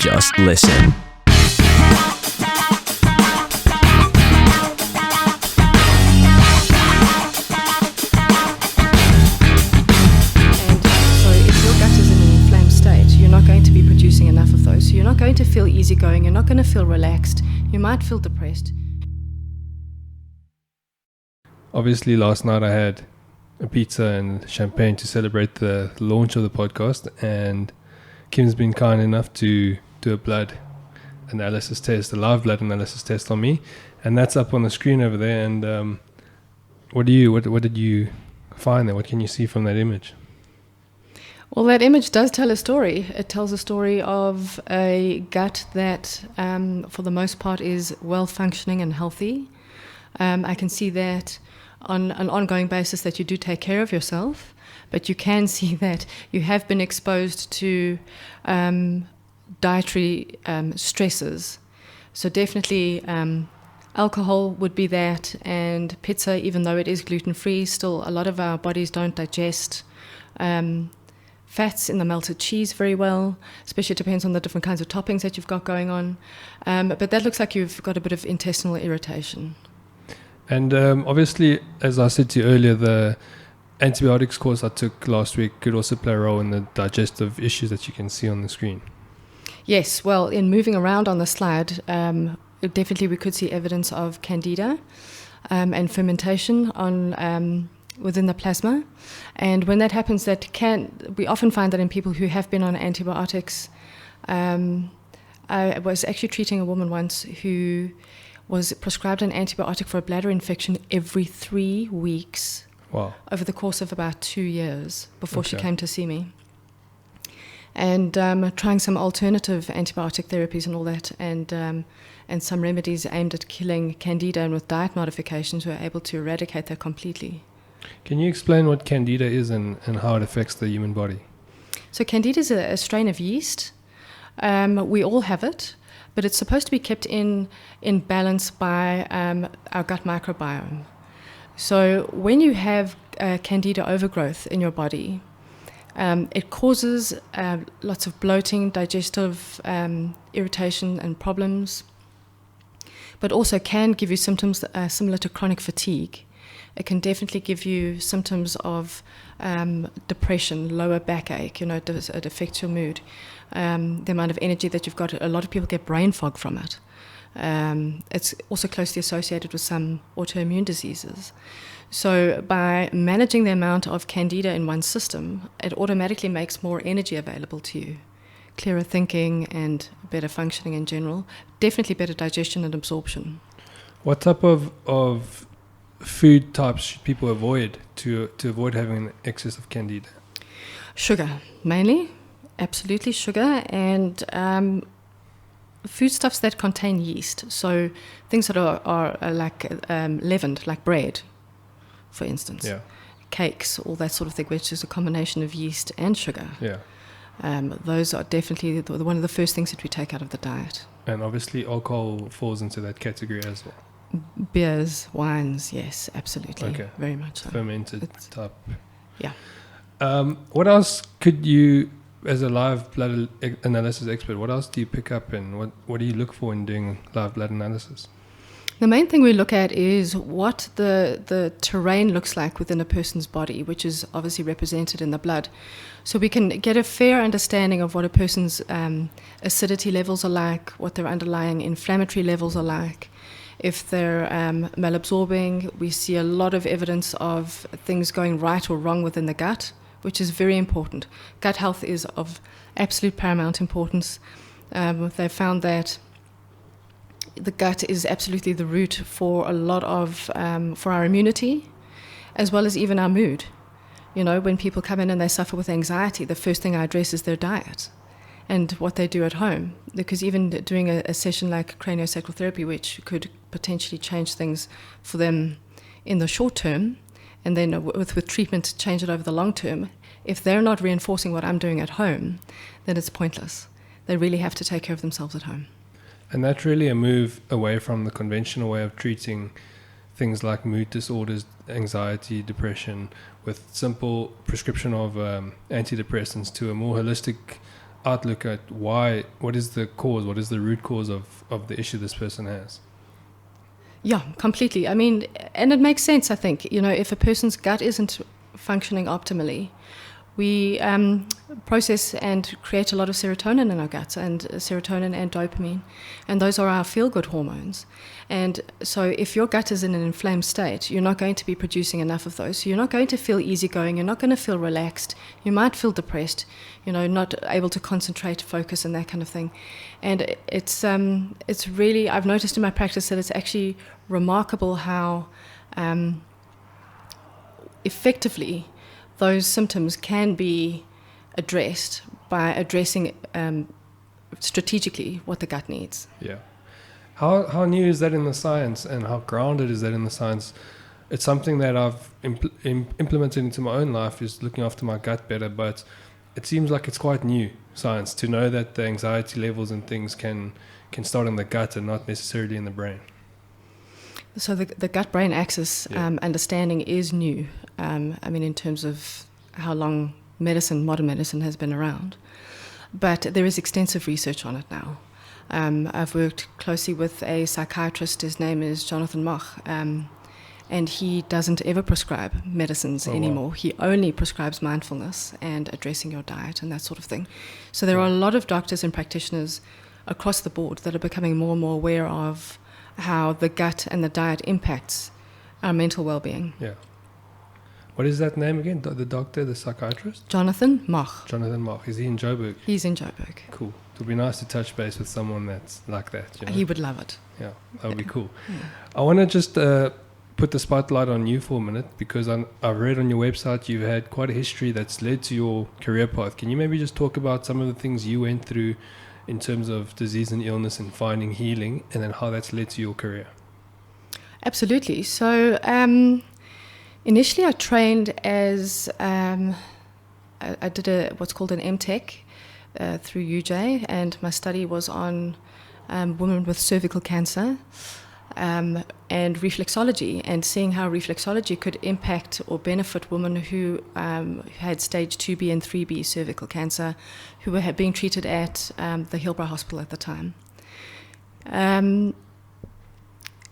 Just listen. Enough of those. So you're not going to feel easygoing, you're not going to feel relaxed, you might feel depressed. Obviously, last night I had a pizza and champagne to celebrate the launch of the podcast, and Kim's been kind enough to do a blood analysis test, a live blood analysis test on me, and that's up on the screen over there. And what did you find there? What can you see from that image? Well, that image does tell a story. It tells a story of a gut that, for the most part, is well-functioning and healthy. I can see that on an ongoing basis that you do take care of yourself, but you can see that you have been exposed to dietary stresses. So definitely alcohol would be that, and pizza, even though it is gluten-free, still a lot of our bodies don't digest fats in the melted cheese very well, especially it depends on the different kinds of toppings that you've got going on. But that looks like you've got a bit of intestinal irritation. And obviously, as I said to you earlier, the antibiotics course I took last week could also play a role in the digestive issues that you can see on the screen. Yes, well, in moving around on the slide, definitely we could see evidence of candida and fermentation on within the plasma. And when that happens, we often find that in people who have been on antibiotics. I was actually treating a woman once who was prescribed an antibiotic for a bladder infection every 3 weeks. Wow. Over the course of about 2 years before she came to see me. And trying some alternative antibiotic therapies and all that, and some remedies aimed at killing candida, and with diet modifications we were able to eradicate that completely. Can you explain what candida is and how it affects the human body? So candida is a strain of yeast. We all have it, but it's supposed to be kept in balance by our gut microbiome. So when you have candida overgrowth in your body, it causes lots of bloating, digestive irritation and problems, but also can give you symptoms similar to chronic fatigue. It can definitely give you symptoms of depression, lower backache, it affects your mood. The amount of energy that you've got, a lot of people get brain fog from it. It's also closely associated with some autoimmune diseases. So by managing the amount of candida in one's system, it automatically makes more energy available to you. Clearer thinking and better functioning in general. Definitely better digestion and absorption. What type of food types should people avoid to avoid having an excess of candida? Sugar, mainly. Absolutely sugar, and foodstuffs that contain yeast. So things that are like leavened, like bread, for instance. Yeah. Cakes, all that sort of thing, which is a combination of yeast and sugar. Yeah. Those are definitely one of the first things that we take out of the diet. And obviously alcohol falls into that category as well. Beers, wines, yes, absolutely. Okay. Very much so. Fermented type. Yeah. What else could you, as a live blood analysis expert, what else do you pick up, and what do you look for in doing live blood analysis? The main thing we look at is what the terrain looks like within a person's body, which is obviously represented in the blood. So we can get a fair understanding of what a person's acidity levels are like, what their underlying inflammatory levels are like. If they're malabsorbing, we see a lot of evidence of things going right or wrong within the gut, which is very important. Gut health is of absolute paramount importance. They've found that the gut is absolutely the root for a lot of, for our immunity, as well as even our mood. When people come in and they suffer with anxiety, the first thing I address is their diet and what they do at home. Because even doing a session like craniosacral therapy, which could potentially change things for them in the short term, and then with treatment change it over the long term, if they're not reinforcing what I'm doing at home, then it's pointless. They really have to take care of themselves at home. And that's really a move away from the conventional way of treating things like mood disorders, anxiety, depression, with simple prescription of antidepressants, to a more holistic outlook at what is the cause, what is the root cause of the issue this person has. Yeah, completely. I mean, and it makes sense, I think. If a person's gut isn't functioning optimally, we process and create a lot of serotonin in our guts, and serotonin and dopamine, and those are our feel-good hormones. And so if your gut is in an inflamed state, you're not going to be producing enough of those. So you're not going to feel easygoing, you're not going to feel relaxed, you might feel depressed, not able to concentrate, focus, and that kind of thing. And it's really, I've noticed in my practice that it's actually remarkable how effectively those symptoms can be addressed by addressing strategically what the gut needs. Yeah. How new is that in the science, and how grounded is that in the science? It's something that I've implemented into my own life, is looking after my gut better, but it seems like it's quite new science to know that the anxiety levels and things can start in the gut and not necessarily in the brain. So the gut-brain axis understanding is new. In terms of how long modern medicine has been around. But there is extensive research on it now. I've worked closely with a psychiatrist. His name is Jonathan Mach. And he doesn't ever prescribe medicines anymore. Wow. He only prescribes mindfulness and addressing your diet and that sort of thing. So there are a lot of doctors and practitioners across the board that are becoming more and more aware of how the gut and the diet impacts our mental well-being. Yeah. What is that name again? The doctor, the psychiatrist? Jonathan Mach. Jonathan Mach. Is he in Joburg? He's in Joburg. Cool. It would be nice to touch base with someone that's like that. He would love it. Yeah, that would be cool. Yeah. I want to just put the spotlight on you for a minute, because I've read on your website you've had quite a history that's led to your career path. Can you maybe just talk about some of the things you went through in terms of disease and illness and finding healing, and then how that's led to your career? Absolutely. So initially I trained as, I did what's called an MTech through UJ, and my study was on women with cervical cancer and reflexology, and seeing how reflexology could impact or benefit women who had stage 2B and 3B cervical cancer, who were being treated at the Hillbrow Hospital at the time. And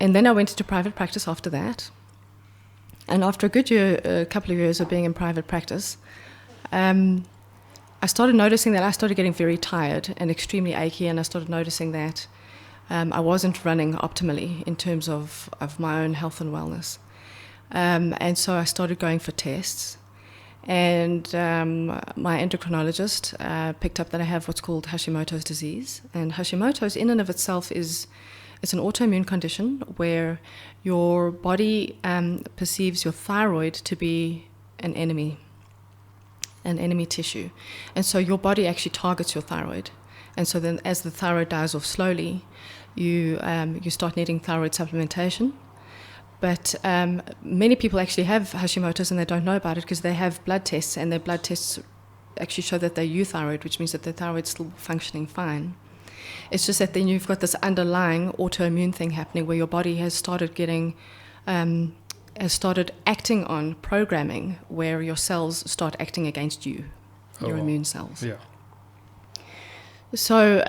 then I went into private practice after that. And after a couple of years of being in private practice, I started noticing that I started getting very tired and extremely achy, and I started noticing that I wasn't running optimally in terms of my own health and wellness. And so I started going for tests. And my endocrinologist picked up that I have what's called Hashimoto's disease. And Hashimoto's in and of itself it's an autoimmune condition where your body perceives your thyroid to be an enemy tissue. And so your body actually targets your thyroid. And so then as the thyroid dies off slowly, you start needing thyroid supplementation. But many people actually have Hashimoto's and they don't know about it because they have blood tests, and their blood tests actually show that they're euthyroid, which means that their thyroid's still functioning fine. It's just that then you've got this underlying autoimmune thing happening where your body has started acting on programming where your cells start acting against you, your immune cells. Yeah. So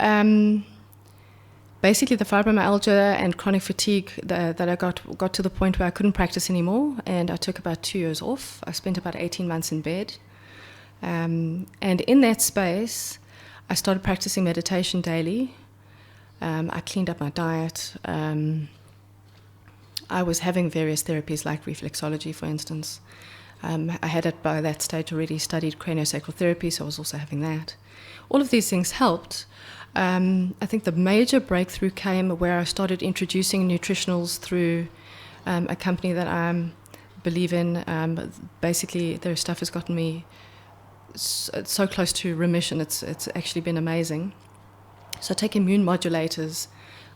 basically the fibromyalgia and chronic fatigue that I got to the point where I couldn't practice anymore, and I took about 2 years off. I spent about 18 months in bed. And in that space, I started practicing meditation daily. I cleaned up my diet. I was having various therapies like reflexology, for instance. I had by that stage already studied craniosacral therapy, so I was also having that. All of these things helped. I think the major breakthrough came where I started introducing nutritionals through a company that I believe in. Basically, their stuff has gotten me so close to remission. It's actually been amazing. So I take immune modulators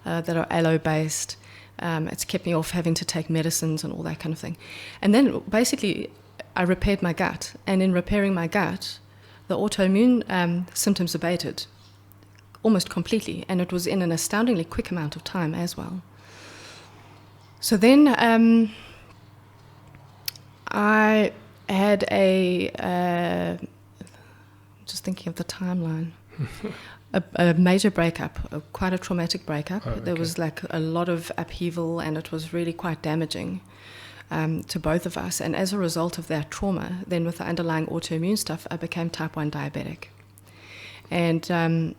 that are aloe-based. It's kept me off having to take medicines and all that kind of thing. And then basically I repaired my gut. And in repairing my gut, the autoimmune symptoms abated almost completely. And it was in an astoundingly quick amount of time as well. So then I had just thinking of the timeline. A major breakup, quite a traumatic breakup. Oh, okay. There was like a lot of upheaval, and it was really quite damaging to both of us. And as a result of that trauma, then with the underlying autoimmune stuff, I became type 1 diabetic. And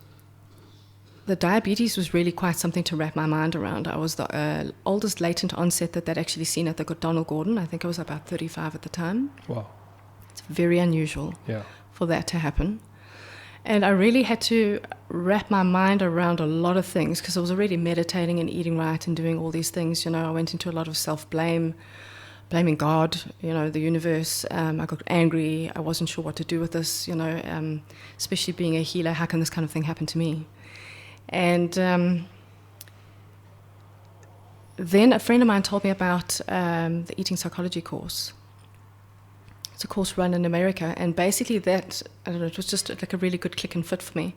the diabetes was really quite something to wrap my mind around. I was the oldest latent onset that they'd actually seen at the Donald Gordon. I think I was about 35 at the time. Wow. It's very unusual for that to happen. And I really had to wrap my mind around a lot of things, because I was already meditating and eating right and doing all these things. You know, I went into a lot of self-blame, blaming God, you know, the universe. I got angry. I wasn't sure what to do with this, you know, especially being a healer. How can this kind of thing happen to me? And then a friend of mine told me about the eating psychology course. It's a course run in America, and basically that, I don't know, it was just like a really good click and fit for me.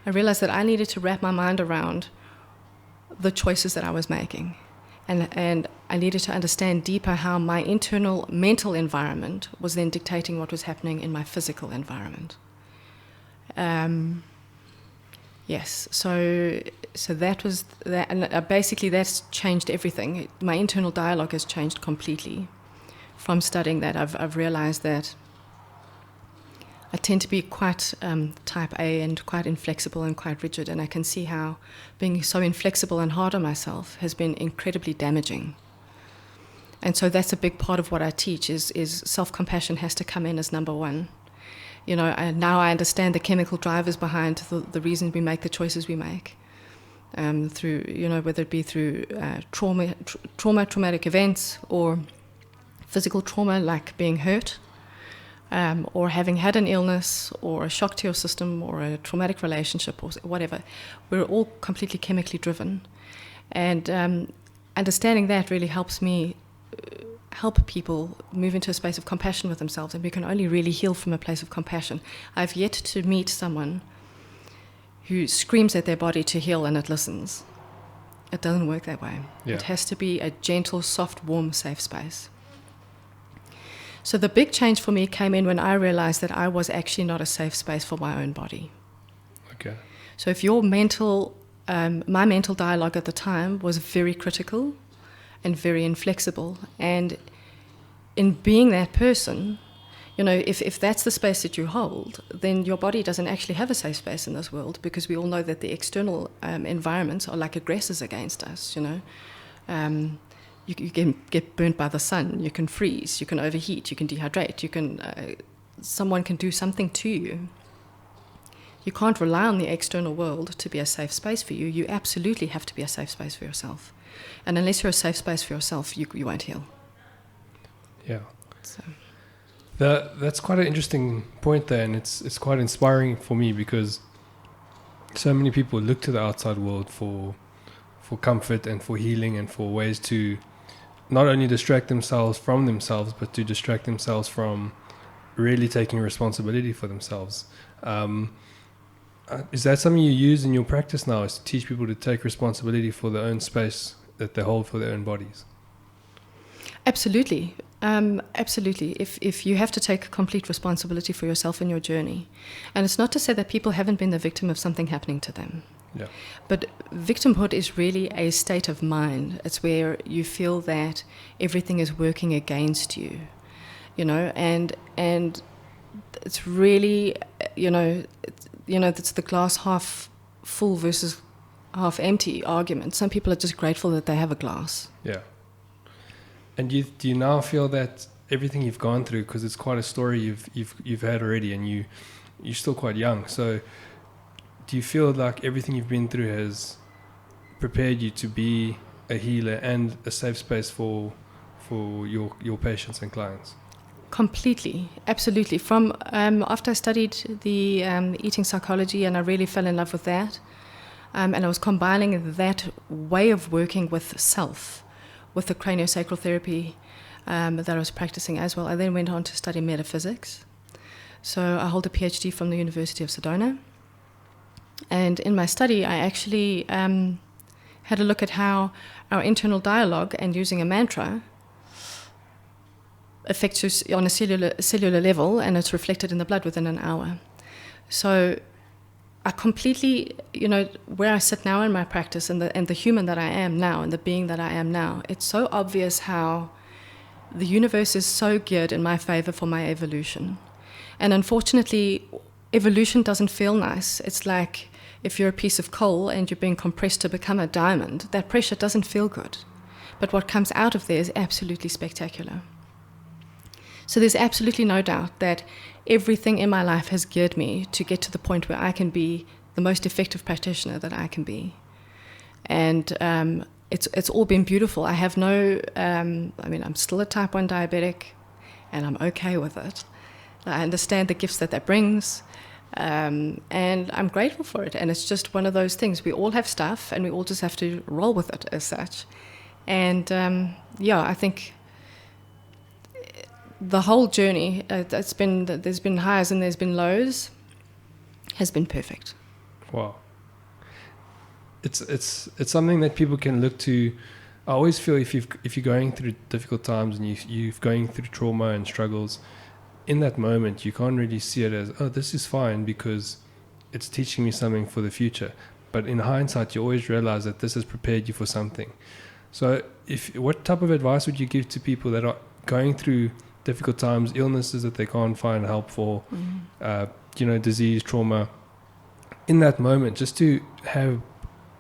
I realized that I needed to wrap my mind around the choices that I was making, and I needed to understand deeper how my internal mental environment was then dictating what was happening in my physical environment. Yes, so that was that, and basically that's changed everything. My internal dialogue has changed completely. From studying that, I've realized that I tend to be quite type A and quite inflexible and quite rigid, and I can see how being so inflexible and hard on myself has been incredibly damaging. And so that's a big part of what I teach is self-compassion has to come in as number one. You know, now I understand the chemical drivers behind the reason we make the choices we make. Through, you know, whether it be through traumatic events, or physical trauma like being hurt, or having had an illness, or a shock to your system, or a traumatic relationship, or whatever. We're all completely chemically driven. And understanding that really helps me help people move into a space of compassion with themselves, and we can only really heal from a place of compassion. I've yet to meet someone who screams at their body to heal and it listens. It doesn't work that way. Yeah. It has to be a gentle, soft, warm, safe space. So the big change for me came in when I realized that I was actually not a safe space for my own body. Okay. So if your mental, my mental dialogue at the time was very critical and very inflexible, and in being that person, you know, if that's the space that you hold, then your body doesn't actually have a safe space in this world, because we all know that the external environments are like aggressors against us, you know. You can get burnt by the sun, you can freeze, you can overheat, you can dehydrate, you can someone can do something to you. You can't rely on the external world to be a safe space for you. You absolutely have to be a safe space for yourself. And unless you're a safe space for yourself, you won't heal. Yeah. So. That's quite an interesting point there, and it's quite inspiring for me, because so many people look to the outside world for comfort and for healing and for ways to not only distract themselves from themselves, but to distract themselves from really taking responsibility for themselves. Is that something you use in your practice now, is to teach people to take responsibility for their own space that they hold for their own bodies? Absolutely. Absolutely. If you have to take complete responsibility for yourself and your journey. And it's not to say that people haven't been the victim of something happening to them. Yeah. But victimhood is really a state of mind. It's where you feel that everything is working against you, you know, and it's really, it's the glass half full versus half empty argument. Some people are just grateful that they have a glass. Yeah. And do you now feel that everything you've gone through, because it's quite a story you've had already, and you're still quite young, so do you feel like everything you've been through has prepared you to be a healer and a safe space for your patients and clients? Completely, absolutely. From after I studied the eating psychology, and I really fell in love with that, and I was combining that way of working with self, with the craniosacral therapy that I was practicing as well. I then went on to study metaphysics. So I hold a PhD from the University of Sedona. And in my study, I actually had a look at how our internal dialogue and using a mantra affects us on a cellular level, and it's reflected in the blood within an hour. So I completely, where I sit now in my practice and the human that I am now and the being that I am now, it's so obvious how the universe is so geared in my favor for my evolution. And unfortunately, evolution doesn't feel nice. It's like if you're a piece of coal and you're being compressed to become a diamond, that pressure doesn't feel good. But what comes out of there is absolutely spectacular. So there's absolutely no doubt that everything in my life has geared me to get to the point where I can be the most effective practitioner that I can be. And it's all been beautiful. I have no, I'm still a type 1 diabetic, and I'm okay with it. I understand the gifts that brings, and I'm grateful for it. And it's just one of those things. We all have stuff, and we all just have to roll with it as such. And I think the whole journey, there's been highs and there's been lows, has been perfect. Wow. It's something that people can look to. I always feel if you're going through difficult times and you're going through trauma and struggles, in that moment you can't really see it as, oh, this is fine because it's teaching me something for the future. But in hindsight, you always realize that this has prepared you for something. So what type of advice would you give to people that are going through difficult times, illnesses that they can't find help for, disease, trauma, in that moment, just to have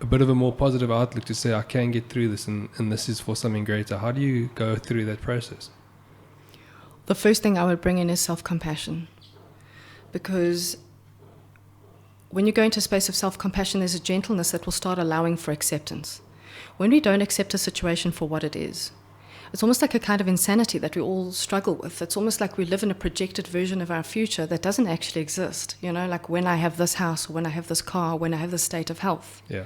a bit of a more positive outlook to say, I can get through this and this is for something greater? How do you go through that process? The first thing I would bring in is self-compassion. Because when you go into a space of self-compassion, there's a gentleness that will start allowing for acceptance. When we don't accept a situation for what it is, it's almost like a kind of insanity that we all struggle with. It's almost like we live in a projected version of our future that doesn't actually exist. Like when I have this house, or when I have this car, when I have this state of health. Yeah.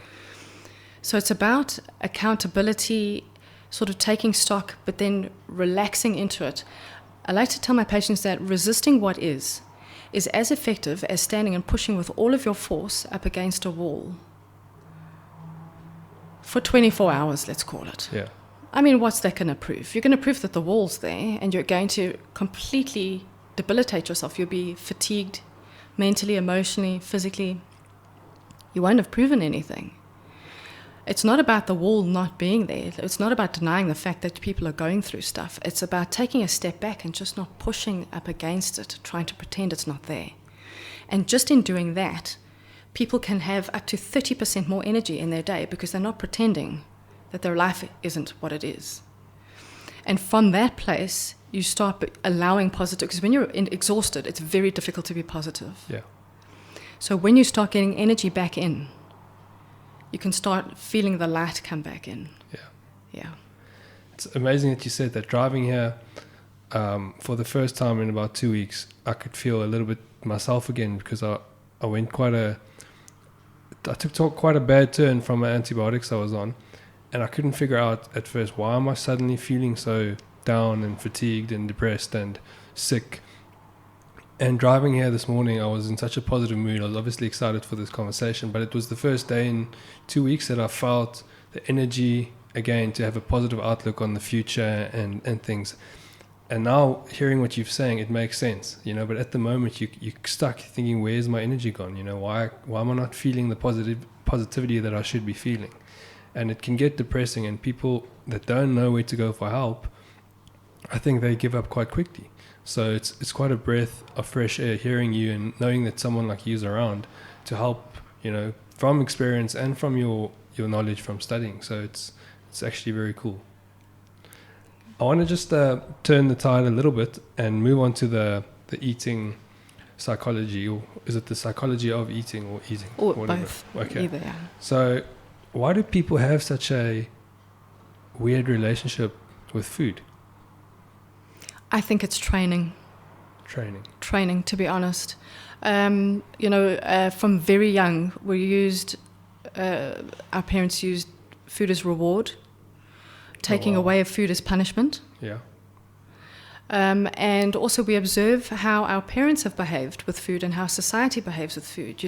So it's about accountability, sort of taking stock, but then relaxing into it. I like to tell my patients that resisting what is as effective as standing and pushing with all of your force up against a wall for 24 hours, let's call it. Yeah. I mean, what's that going to prove? You're going to prove that the wall's there, and you're going to completely debilitate yourself. You'll be fatigued mentally, emotionally, physically. You won't have proven anything. It's not about the wall not being there. It's not about denying the fact that people are going through stuff. It's about taking a step back and just not pushing up against it, trying to pretend it's not there. And just in doing that, people can have up to 30% more energy in their day because they're not pretending that their life isn't what it is. And from that place, you start allowing positive, because when you're exhausted, it's very difficult to be positive. Yeah. So when you start getting energy back in, you can start feeling the light come back in. Yeah. Yeah. It's amazing that you said that. Driving here for the first time in about 2 weeks, I could feel a little bit myself again, because I took quite a bad turn from the antibiotics I was on, and I couldn't figure out at first, why am I suddenly feeling so down and fatigued and depressed and sick? And driving here this morning, I was in such a positive mood. I was obviously excited for this conversation, but it was the first day in 2 weeks that I felt the energy again to have a positive outlook on the future and things. And now hearing what you're saying, it makes sense, but at the moment you're stuck thinking, where's my energy gone? Why am I not feeling the positivity that I should be feeling? And it can get depressing, and people that don't know where to go for help, I think they give up quite quickly. So it's quite a breath of fresh air hearing you and knowing that someone like you is around to help, from experience and from your knowledge from studying. So it's actually very cool. I want to just turn the tide a little bit and move on to the eating psychology, or is it the psychology of eating or eating? Or whatever. both. Okay. Either, yeah. So why do people have such a weird relationship with food? I think it's training. Training, to be honest. From very young, our parents used food as reward, taking away of food as punishment. Yeah. And also we observe how our parents have behaved with food and how society behaves with food,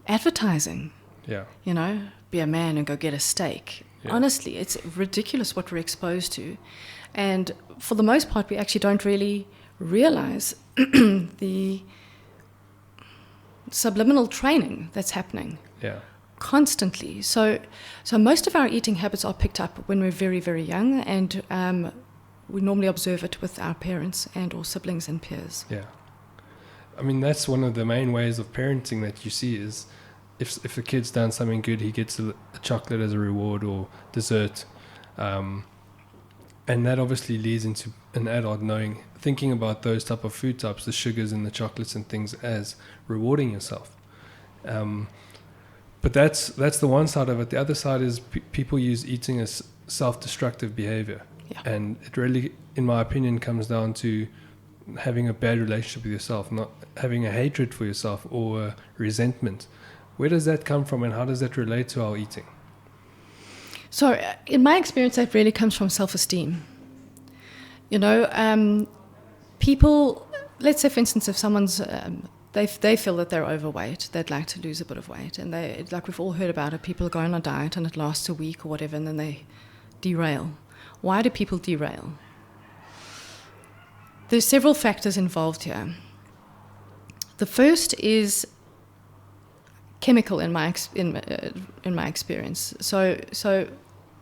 Advertising. Yeah. Be a man and go get a steak. Yeah. Honestly, it's ridiculous what we're exposed to. And for the most part, we actually don't really realize the subliminal training that's happening Yeah. constantly. So most of our eating habits are picked up when we're very, very young, and we normally observe it with our parents and or siblings and peers. Yeah. I mean, that's one of the main ways of parenting that you see is if the kid's done something good, he gets a chocolate as a reward or dessert. And that obviously leads into an adult thinking about those type of food types, the sugars and the chocolates and things, as rewarding yourself. But that's the one side of it. The other side is people use eating as self-destructive behavior. Yeah. And it really, in my opinion, comes down to having a bad relationship with yourself, not having a hatred for yourself or a resentment. Where does that come from, and how does that relate to our eating? So in my experience, that really comes from self-esteem. People, let's say, for instance, if someone's, they feel that they're overweight, they'd like to lose a bit of weight, and like we've all heard about it, people go on a diet and it lasts a week or whatever, and then they derail. Why do people derail? There's several factors involved here. The first is chemical in my experience. So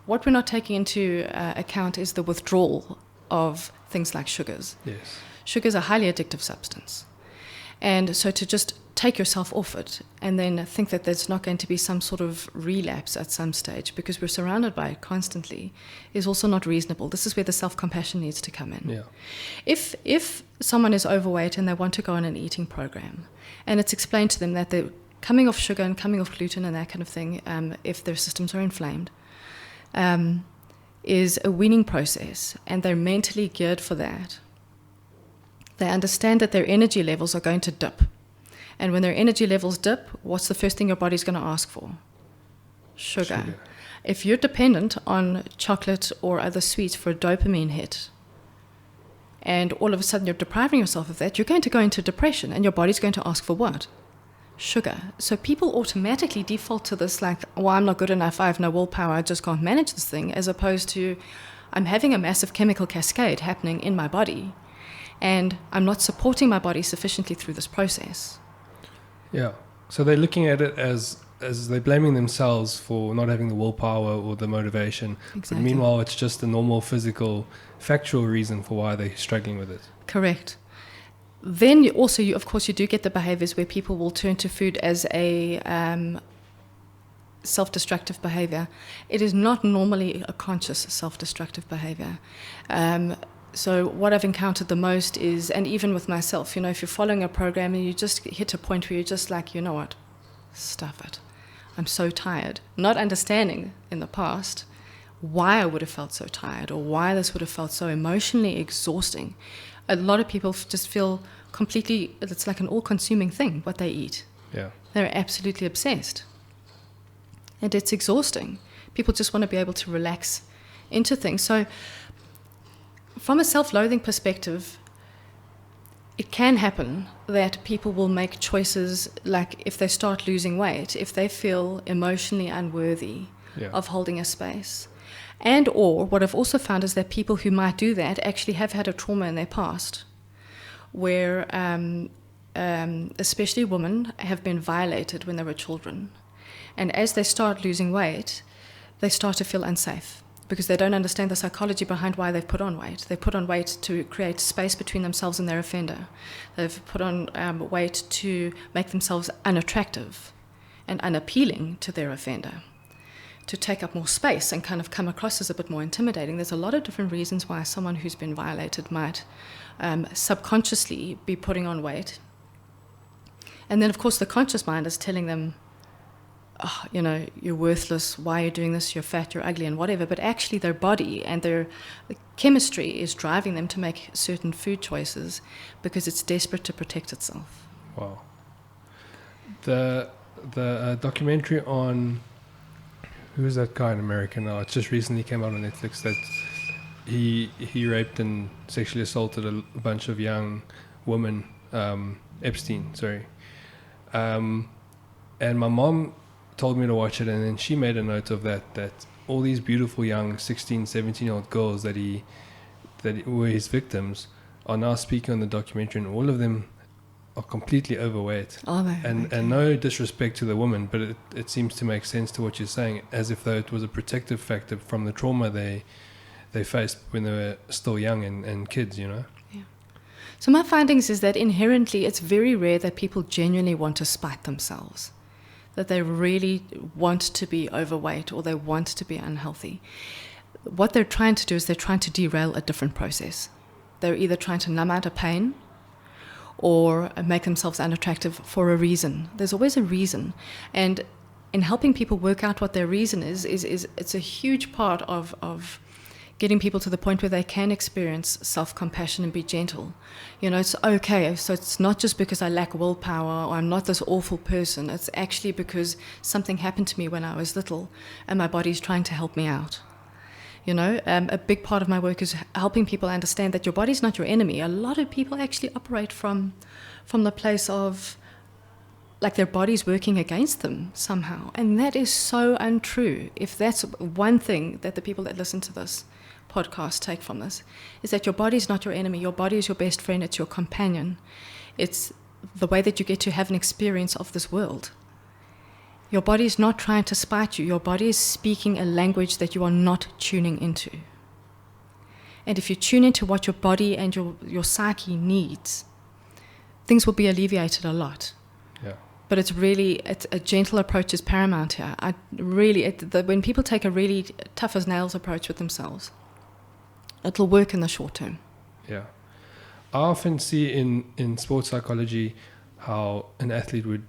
what we're not taking into account is the withdrawal of things like sugars. Yes. Sugar is a highly addictive substance. And so to just take yourself off it and then think that there's not going to be some sort of relapse at some stage because we're surrounded by it constantly is also not reasonable. This is where the self-compassion needs to come in. Yeah. If someone is overweight and they want to go on an eating program and it's explained to them that they're coming off sugar and coming off gluten and that kind of thing, if their systems are inflamed, is a weaning process, and they're mentally geared for that. They understand that their energy levels are going to dip. And when their energy levels dip, what's the first thing your body's going to ask for? Sugar. If you're dependent on chocolate or other sweets for a dopamine hit, and all of a sudden you're depriving yourself of that, you're going to go into depression, and your body's going to ask for what? Sugar. So people automatically default to this like, well, I'm not good enough, I have no willpower, I just can't manage this thing, as opposed to I'm having a massive chemical cascade happening in my body, and I'm not supporting my body sufficiently through this process. Yeah. So they're looking at it as they're blaming themselves for not having the willpower or the motivation. Exactly. But meanwhile, it's just a normal physical, factual reason for why they're struggling with it. Correct. Then you of course, you do get the behaviors where people will turn to food as a self-destructive behavior. It is not normally a conscious self-destructive behavior. So what I've encountered the most is, and even with myself, if you're following a program and you just hit a point where you're just like, you know what, stuff it. I'm so tired. Not understanding in the past why I would have felt so tired or why this would have felt so emotionally exhausting. A lot of people just feel completely, it's like an all-consuming thing, what they eat. Yeah. They're absolutely obsessed. And it's exhausting. People just want to be able to relax into things. So from a self-loathing perspective, it can happen that people will make choices like if they start losing weight, if they feel emotionally unworthy of holding a space. And or what I've also found is that people who might do that actually have had a trauma in their past where especially women have been violated when they were children. And as they start losing weight, they start to feel unsafe because they don't understand the psychology behind why they've put on weight. They put on weight to create space between themselves and their offender. They've put on weight to make themselves unattractive and unappealing to their offender, to take up more space and kind of come across as a bit more intimidating. There's a lot of different reasons why someone who's been violated might subconsciously be putting on weight. And then, of course, the conscious mind is telling them, oh, you're worthless, why are you doing this, you're fat, you're ugly, and whatever. But actually their body and their chemistry is driving them to make certain food choices because it's desperate to protect itself. Wow. The documentary on, who's that guy in America now? It just recently came out on Netflix that he raped and sexually assaulted a bunch of young women, Epstein, sorry. And my mom told me to watch it, and then she made a note of that all these beautiful young 16, 17-year-old girls that were his victims are now speaking on the documentary, and all of them are completely overweight. Are they? And Okay. and no disrespect to the woman, but it seems to make sense to what you're saying, as if though it was a protective factor from the trauma they faced when they were still young and kids, you know? So my findings is that inherently it's very rare that people genuinely want to spite themselves, that they really want to be overweight or they want to be unhealthy. What they're trying to do is they're trying to derail a different process. They're either trying to numb out a pain or make themselves unattractive for a reason. There's always a reason. And in helping people work out what their reason is it's a huge part of getting people to the point where they can experience self-compassion and be gentle. You know, it's okay. So it's not just because I lack willpower or I'm not this awful person. It's actually because something happened to me when I was little and my body's trying to help me out. You know, a big part of my work is helping people understand that your body's not your enemy. A lot of people actually operate from the place of like their body's working against them somehow. And that is so untrue. If that's one thing that the people that listen to this podcast take from this, is that your body's not your enemy. Your body is your best friend. It's your companion. It's the way that you get to have an experience of this world. Your body is not trying to spite you. Your body is speaking a language that you are not tuning into. And if you tune into what your body and your psyche needs, things will be alleviated a lot. Yeah. But it's a gentle approach is paramount here. When people take a really tough as nails approach with themselves, it'll work in the short term. Yeah. I often see in sports psychology how an athlete would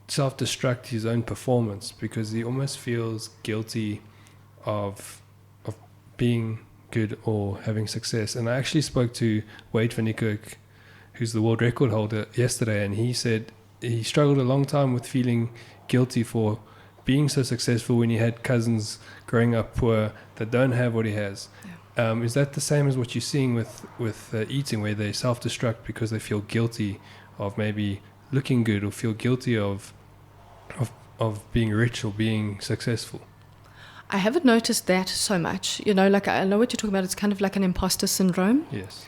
self-destruct his own performance because he almost feels guilty of being good or having success. And I actually spoke to Wade van Niekerk, who's the world record holder, yesterday, and he said he struggled a long time with feeling guilty for being so successful when he had cousins growing up poor that don't have what he has. Yeah. Is that the same as what you're seeing with eating, where they self-destruct because they feel guilty of maybe looking good or feel guilty of being rich or being successful? I haven't noticed that so much. You know, like I know what you're talking about. It's kind of like an imposter syndrome. Yes.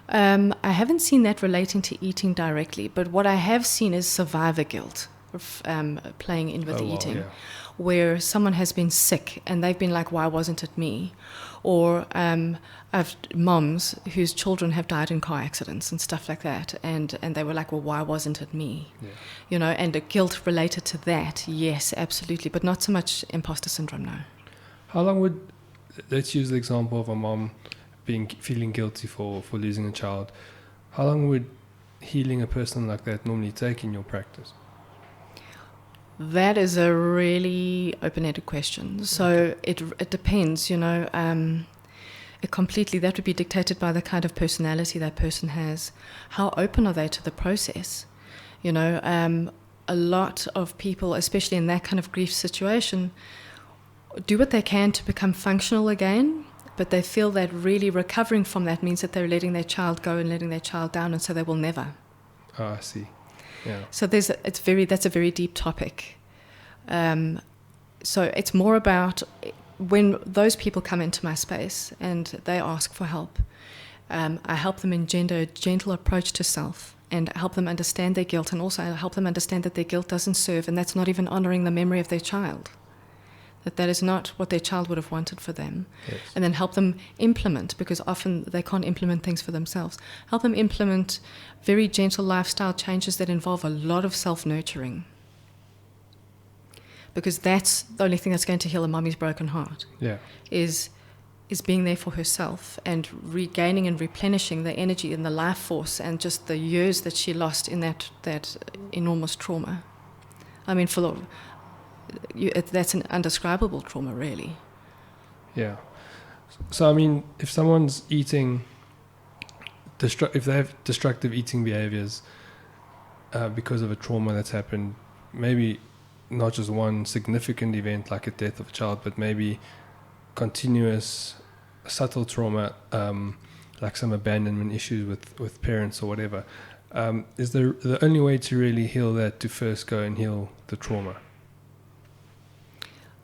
I haven't seen that relating to eating directly, but what I have seen is survivor guilt playing in with eating, yeah. Where someone has been sick and they've been like, why wasn't it me? Or I've moms whose children have died in car accidents and stuff like that, and they were like, well, why wasn't it me? Yeah. You know, and the guilt related to that, yes, absolutely, but not so much imposter syndrome, no. How long would, let's use the example of a mom feeling guilty for losing a child. How long would healing a person like that normally take in your practice? That is a really open-ended question. So it depends, you know. That would be dictated by the kind of personality that person has. How open are they to the process? You know, a lot of people, especially in that kind of grief situation, do what they can to become functional again, but they feel that really recovering from that means that they're letting their child go and letting their child down, and so they will never. Oh, I see. Yeah. So that's a very deep topic. So it's more about when those people come into my space and they ask for help, I help them engender a gentle approach to self and help them understand their guilt, and also help them understand that their guilt doesn't serve, and that's not even honoring the memory of their child. That is not what their child would have wanted for them. Yes. And then help them implement, because often they can't implement things for themselves. Help them implement very gentle lifestyle changes that involve a lot of self-nurturing. Because that's the only thing that's going to heal a mommy's broken heart. Yeah. Is being there for herself and regaining and replenishing the energy and the life force and just the years that she lost in that enormous trauma. I mean, that's an undescribable trauma, really. Yeah. So, I mean, if someone's eating, if they have destructive eating behaviors because of a trauma that's happened, maybe not just one significant event like a death of a child, but maybe continuous subtle trauma, like some abandonment issues with parents or whatever, is the only way to really heal that to first go and heal the trauma?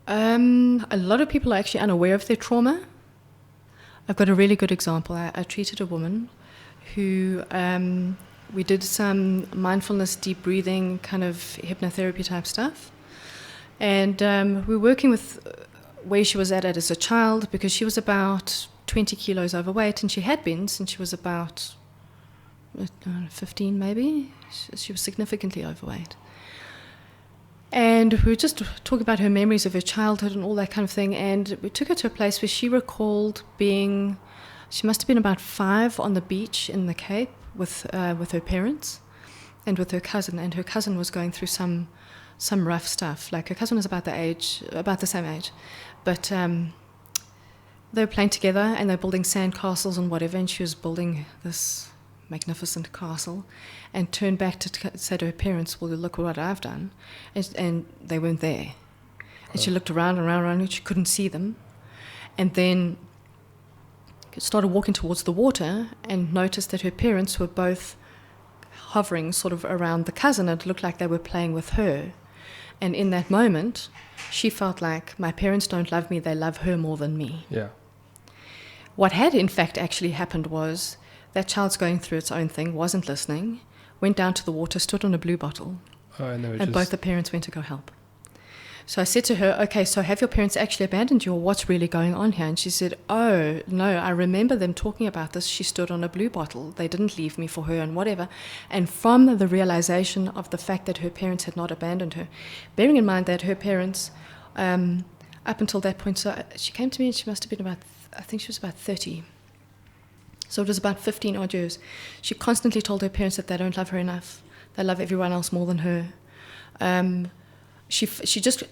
A lot of people are actually unaware of their trauma. I've got a really good example. I treated a woman who we did some mindfulness, deep breathing, kind of hypnotherapy type stuff. And we were working with where she was at as a child, because she was about 20 kilos overweight, and she had been since she was about 15 maybe. She was significantly overweight. And we were just talking about her memories of her childhood and all that kind of thing. And we took her to a place where she recalled being, she must have been about 5 on the beach in the Cape with her parents and with her cousin. And her cousin was going through some rough stuff. Like, her cousin was about the same age. But they were playing together, and they were building sand castles and whatever. And she was building this magnificent castle, and turned back to say to her parents, well, look what I've done. And they weren't there. And she looked around and around, and she couldn't see them. And then started walking towards the water and noticed that her parents were both hovering sort of around the cousin. It looked like they were playing with her. And in that moment, she felt like, my parents don't love me, they love her more than me. Yeah. What had in fact actually happened was that child's going through its own thing, wasn't listening, went down to the water, stood on a blue bottle, and both the parents went to go help. So I said to her, okay, so have your parents actually abandoned you, or what's really going on here? And she said, oh, no, I remember them talking about this. She stood on a blue bottle. They didn't leave me for her and whatever. And from the realization of the fact that her parents had not abandoned her, bearing in mind that her parents, up until that point, so she came to me and she must have been I think she was about 30. So it was about 15 odd years. She constantly told her parents that they don't love her enough. They love everyone else more than her. She just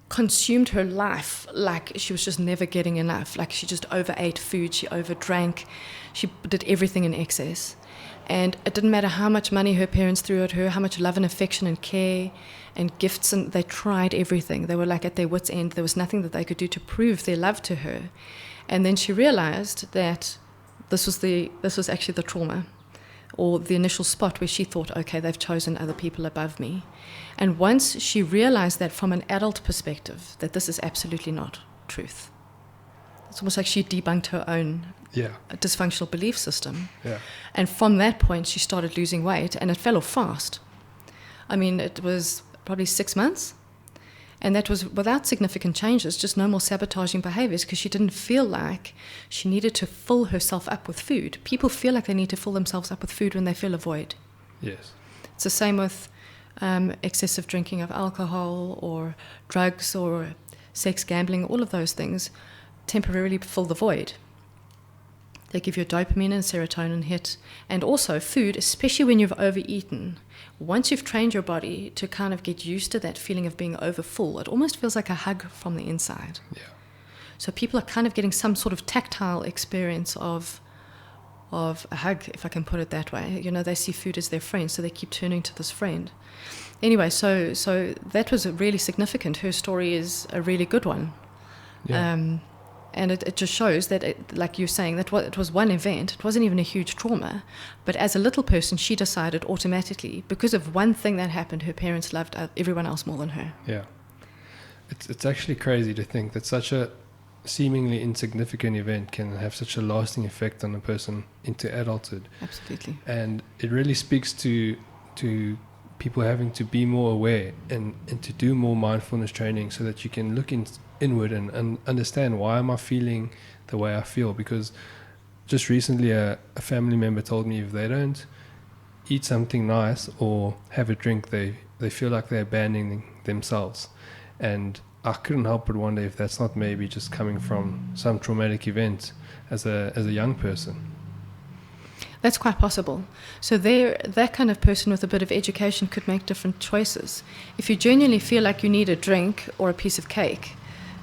consumed her life like she was just never getting enough. Like, she just overate food, she overdrank, she did everything in excess. And it didn't matter how much money her parents threw at her, how much love and affection and care and gifts, and they tried everything. They were like at their wits' end. There was nothing that they could do to prove their love to her. And then she realized that this was actually the trauma, or the initial spot where she thought, okay, they've chosen other people above me. And once she realized that from an adult perspective, that this is absolutely not truth, it's almost like she debunked her own dysfunctional belief system. Yeah. And from that point, she started losing weight, and it fell off fast. I mean, it was probably 6 months, and that was without significant changes, just no more sabotaging behaviors, because she didn't feel like she needed to fill herself up with food. People feel like they need to fill themselves up with food when they feel a void. Yes. It's the same with excessive drinking of alcohol or drugs or sex, gambling. All of those things temporarily fill the void. They give you a dopamine and serotonin hit. And also food, especially when you've overeaten, once you've trained your body to kind of get used to that feeling of being overfull, it almost feels like a hug from the inside. Yeah. So people are kind of getting some sort of tactile experience of a hug, if I can put it that way. You know, they see food as their friend, so they keep turning to this friend. Anyway, so that was really significant. Her story is a really good one. Yeah. And it just shows that, like you're saying, that it was one event. It wasn't even a huge trauma. But as a little person, she decided automatically, because of one thing that happened, her parents loved everyone else more than her. Yeah. It's actually crazy to think that such a seemingly insignificant event can have such a lasting effect on a person into adulthood. Absolutely. And it really speaks to people having to be more aware and to do more mindfulness training, so that you can look inward and understand, why am I feeling the way I feel? Because just recently a family member told me if they don't eat something nice or have a drink, they feel like they're abandoning themselves. And I couldn't help but wonder if that's not maybe just coming from some traumatic event as a young person. That's quite possible. So that kind of person with a bit of education could make different choices. If you genuinely feel like you need a drink or a piece of cake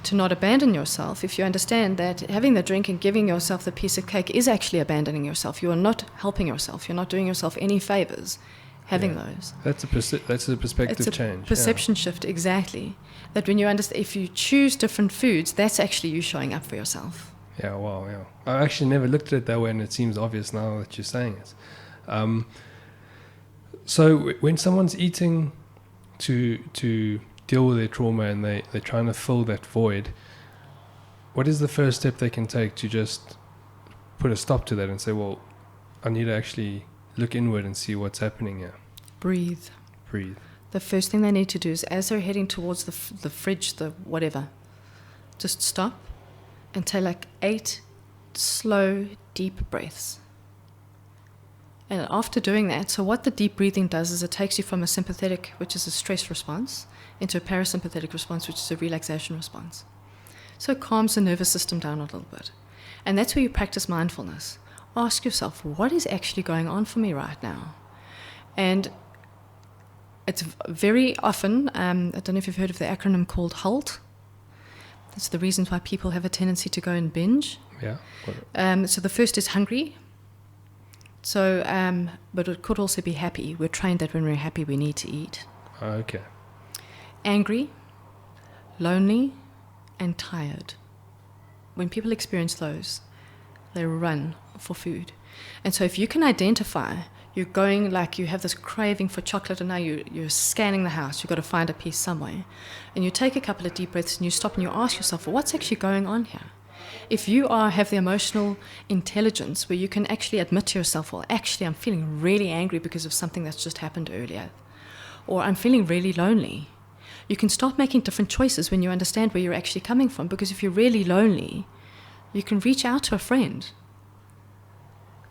to not abandon yourself, if you understand that having the drink and giving yourself the piece of cake is actually abandoning yourself, you are not helping yourself, you're not doing yourself any favors having those. That's a perspective it's a change. Perception shift, exactly. That when you understand, if you choose different foods, that's actually you showing up for yourself. Yeah, wow, yeah. I actually never looked at it that way, and it seems obvious now that you're saying it. So when someone's eating to deal with their trauma and they're trying to fill that void, what is the first step they can take to just put a stop to that and say, well, I need to actually look inward and see what's happening here. Breathe. Breathe. The first thing they need to do is, as they're heading towards the fridge, the whatever, just stop and take like 8 slow, deep breaths. And after doing that, so what the deep breathing does is it takes you from a sympathetic, which is a stress response, into a parasympathetic response, which is a relaxation response. So it calms the nervous system down a little bit. And that's where you practice mindfulness. Ask yourself, what is actually going on for me right now? And it's very often, I don't know if you've heard of the acronym called HALT. That's the reasons why people have a tendency to go and binge. Yeah. So the first is hungry. So, but it could also be happy. We're trained that when we're happy, we need to eat. Okay. Angry, lonely, and tired. When people experience those, they run for food. And so if you can identify, you're going like you have this craving for chocolate and now you're scanning the house, you've got to find a piece somewhere. And you take a couple of deep breaths and you stop and you ask yourself, well, what's actually going on here? If you have the emotional intelligence where you can actually admit to yourself, well, actually, I'm feeling really angry because of something that's just happened earlier, or I'm feeling really lonely, you can start making different choices when you understand where you're actually coming from. Because if you're really lonely, you can reach out to a friend,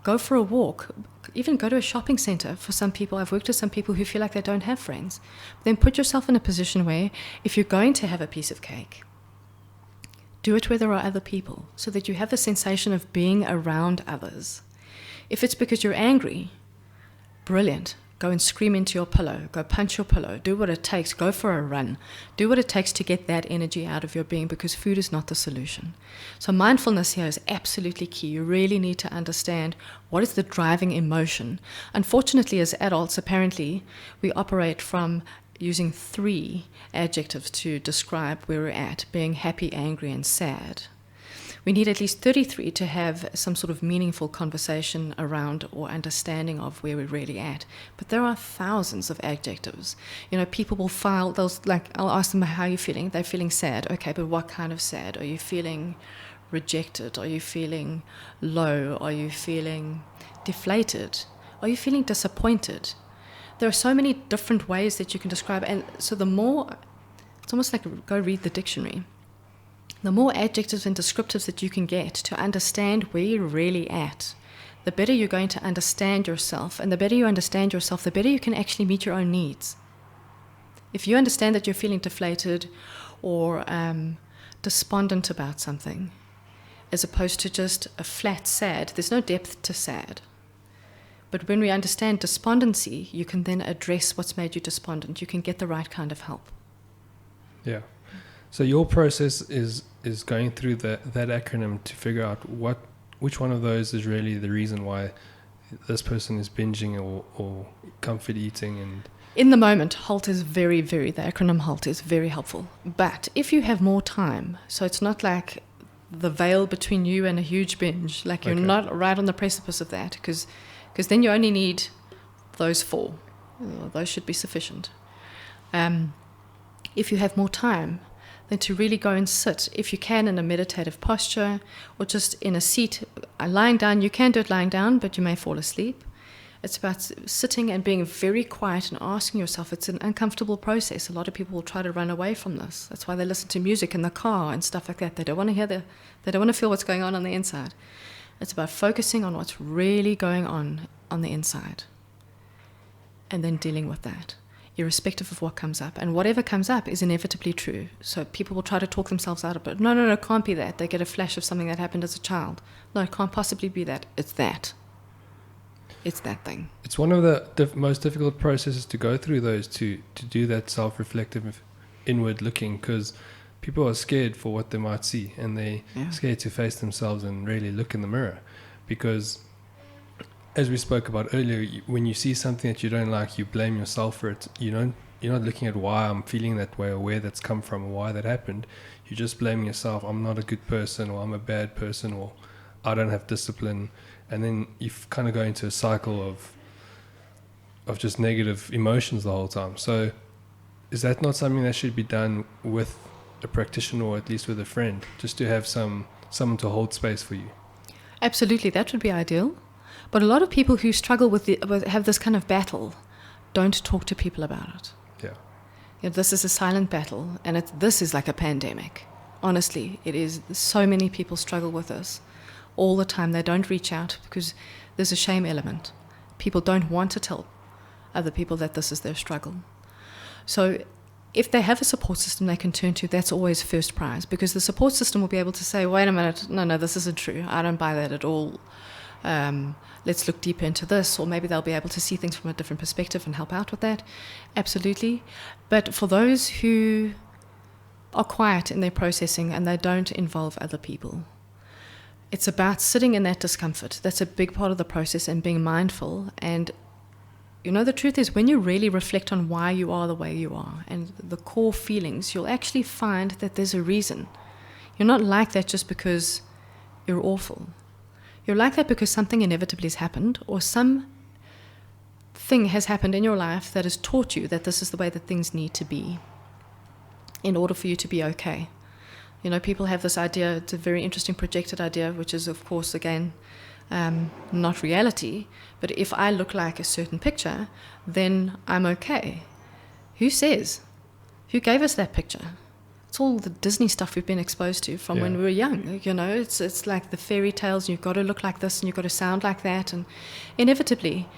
go for a walk, even go to a shopping center. For some people, I've worked with some people who feel like they don't have friends. Then put yourself in a position where if you're going to have a piece of cake, do it where there are other people so that you have the sensation of being around others. If it's because you're angry, brilliant. Go and scream into your pillow. Go punch your pillow. Do what it takes. Go for a run. Do what it takes to get that energy out of your being, because food is not the solution. So mindfulness here is absolutely key. You really need to understand what is the driving emotion. Unfortunately, as adults, apparently, we operate from using 3 adjectives to describe where we're at, being happy, angry, and sad. We need at least 33 to have some sort of meaningful conversation around or understanding of where we're really at. But there are thousands of adjectives. You know, people will file those, like, I'll ask them, how are you feeling? They're feeling sad. Okay, but what kind of sad? Are you feeling rejected? Are you feeling low? Are you feeling deflated? Are you feeling disappointed? There are so many different ways that you can describe. And so the more, it's almost like go read the dictionary. The more adjectives and descriptives that you can get to understand where you're really at, the better you're going to understand yourself. And the better you understand yourself, the better you can actually meet your own needs. If you understand that you're feeling deflated or despondent about something, as opposed to just a flat sad, there's no depth to sad. But when we understand despondency, you can then address what's made you despondent. You can get the right kind of help. Yeah. So your process is going through that acronym to figure out which one of those is really the reason why this person is binging or comfort eating. And in the moment, HALT is very, the acronym HALT is very helpful. But if you have more time, so it's not like the veil between you and a huge binge, like you're not right on the precipice of that, because then you only need those 4. Those should be sufficient. If you have more time, then to really go and sit, if you can, in a meditative posture, or just in a seat, lying down. You can do it lying down, but you may fall asleep. It's about sitting and being very quiet and asking yourself. It's an uncomfortable process. A lot of people will try to run away from this. That's why they listen to music in the car and stuff like that. They don't want to hear they don't want to feel what's going on the inside. It's about focusing on what's really going on the inside, and then dealing with that, irrespective of what comes up. And whatever comes up is inevitably true. So people will try to talk themselves out of it. No, it can't be that. They get a flash of something that happened as a child. No, it can't possibly be that. It's that. It's that thing. It's one of the most difficult processes to go through, those to do that self-reflective inward looking, because people are scared for what they might see, and they're scared to face themselves and really look in the mirror. Because as we spoke about earlier, when you see something that you don't like, you blame yourself for it. You're not looking at why I'm feeling that way or where that's come from or why that happened. You're just blaming yourself. I'm not a good person, or I'm a bad person, or I don't have discipline. And then you kind of go into a cycle of just negative emotions the whole time. So is that not something that should be done with a practitioner, or at least with a friend, just to have someone to hold space for you? Absolutely, that would be ideal. But a lot of people who struggle with have this kind of battle don't talk to people about it. Yeah. This is a silent battle, and this is like a pandemic. Honestly, it is. So many people struggle with this all the time. They don't reach out because there's a shame element. People don't want to tell other people that this is their struggle. So if they have a support system they can turn to, that's always first prize, because the support system will be able to say, wait a minute, no, this isn't true. I don't buy that at all. Let's look deeper into this, or maybe they'll be able to see things from a different perspective and help out with that. Absolutely. But for those who are quiet in their processing and they don't involve other people, it's about sitting in that discomfort. That's a big part of the process, and being mindful. And the truth is, when you really reflect on why you are the way you are and the core feelings, you'll actually find that there's a reason. You're not like that just because you're awful. You're like that because something inevitably has happened, or some thing has happened in your life that has taught you that this is the way that things need to be in order for you to be okay. People have this idea, it's a very interesting projected idea, which is, of course, again, not reality. But if I look like a certain picture, then I'm okay. Who says? Who gave us that picture? It's all the Disney stuff we've been exposed to from when we were young. It's like the fairy tales. You've got to look like this and you've got to sound like that. And inevitably,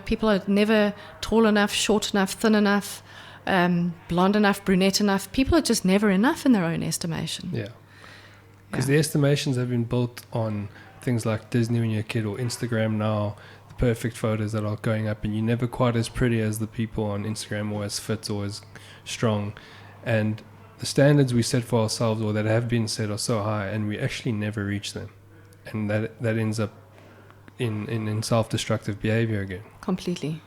people are never tall enough, short enough, thin enough, blonde enough, brunette enough. People are just never enough in their own estimation. Yeah. Because the estimations have been built on things like Disney when you're a kid, or Instagram now, the perfect photos that are going up, and you're never quite as pretty as the people on Instagram, or as fit or as strong. And the standards we set for ourselves, or that have been set, are so high, and we actually never reach them. And that ends up in self-destructive behavior again. Completely.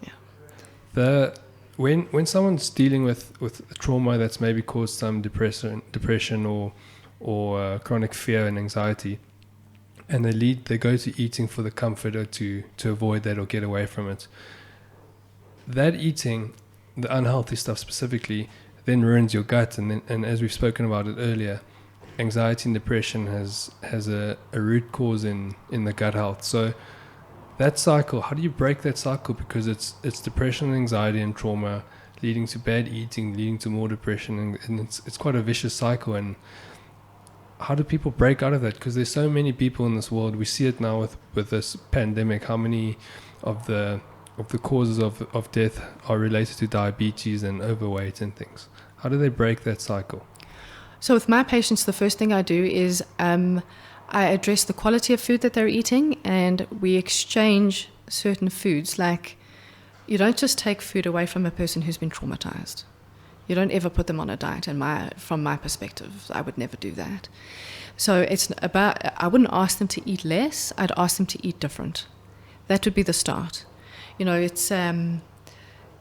Yeah. When someone's dealing with trauma that's maybe caused some depression or chronic fear and anxiety, and they go to eating for the comfort, or to avoid that or get away from it, that eating, the unhealthy stuff specifically, then ruins your gut. And as we've spoken about it earlier, anxiety and depression has a root cause in the gut health. So that cycle, how do you break that cycle? Because it's depression and anxiety and trauma leading to bad eating, leading to more depression, and it's quite a vicious cycle. And how do people break out of that? Because there's so many people in this world. We see it now with this pandemic, how many of the causes of death are related to diabetes and overweight and things. How do they break that cycle? So with my patients, the first thing I do is I address the quality of food that they're eating, and we exchange certain foods. Like, you don't just take food away from a person who's been traumatized. You don't ever put them on a diet. From my perspective, I would never do that. So it's about, I wouldn't ask them to eat less. I'd ask them to eat different. That would be the start.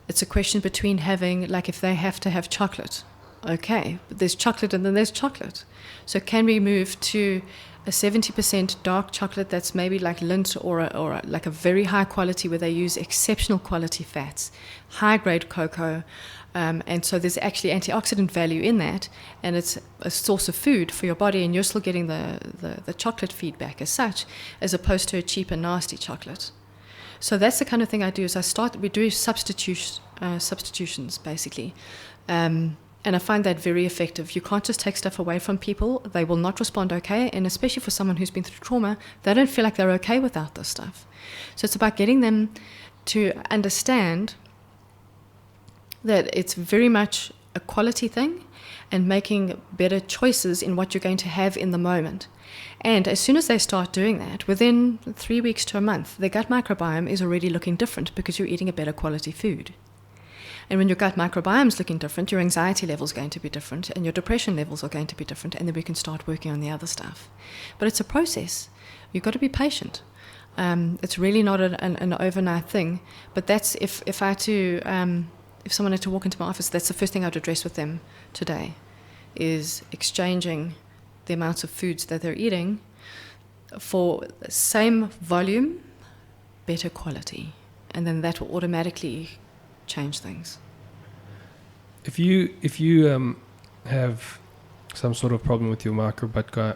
It's a question between having, like, if they have to have chocolate, okay, but there's chocolate and then there's chocolate. So can we move to a 70% dark chocolate that's maybe like Lindt, or like a very high quality where they use exceptional quality fats, high grade cocoa, and so there's actually antioxidant value in that, and it's a source of food for your body, and you're still getting the chocolate feedback as such, as opposed to a cheap and nasty chocolate. So that's the kind of thing I do. Is we do substitutions basically, and I find that very effective. You can't just take stuff away from people; they will not respond okay. And especially for someone who's been through trauma, they don't feel like they're okay without this stuff. So it's about getting them to understand that it's very much a quality thing, and making better choices in what you're going to have in the moment. And as soon as they start doing that, within 3 weeks to a month, their gut microbiome is already looking different, because you're eating a better quality food. And when your gut microbiome is looking different, your anxiety level is going to be different, and your depression levels are going to be different, and then we can start working on the other stuff. But it's a process. You've got to be patient. It's really not an overnight thing. But that's, if someone had to walk into my office, that's the first thing I'd address with them today, is exchanging the amounts of foods that they're eating for the same volume, better quality. And then that will automatically change things. If you have some sort of problem with your microbiome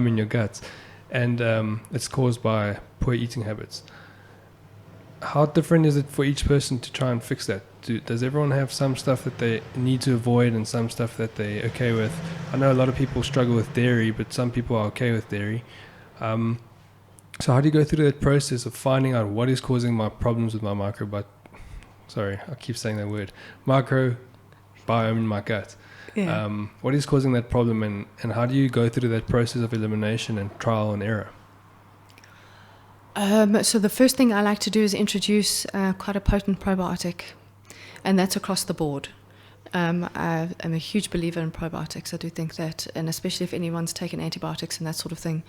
in your guts, and it's caused by poor eating habits. How different is it for each person to try and fix that? Does everyone have some stuff that they need to avoid and some stuff that they're okay with? I know a lot of people struggle with dairy, but some people are okay with dairy. So how do you go through that process of finding out what is causing my problems with my microbiome? Sorry, I keep saying that word. Microbiome in my gut. Yeah. What is causing that problem, and how do you go through that process of elimination and trial and error? So the first thing I like to do is introduce quite a potent probiotic, and that's across the board. I am a huge believer in probiotics. I do think that, and especially if anyone's taken antibiotics and that sort of thing,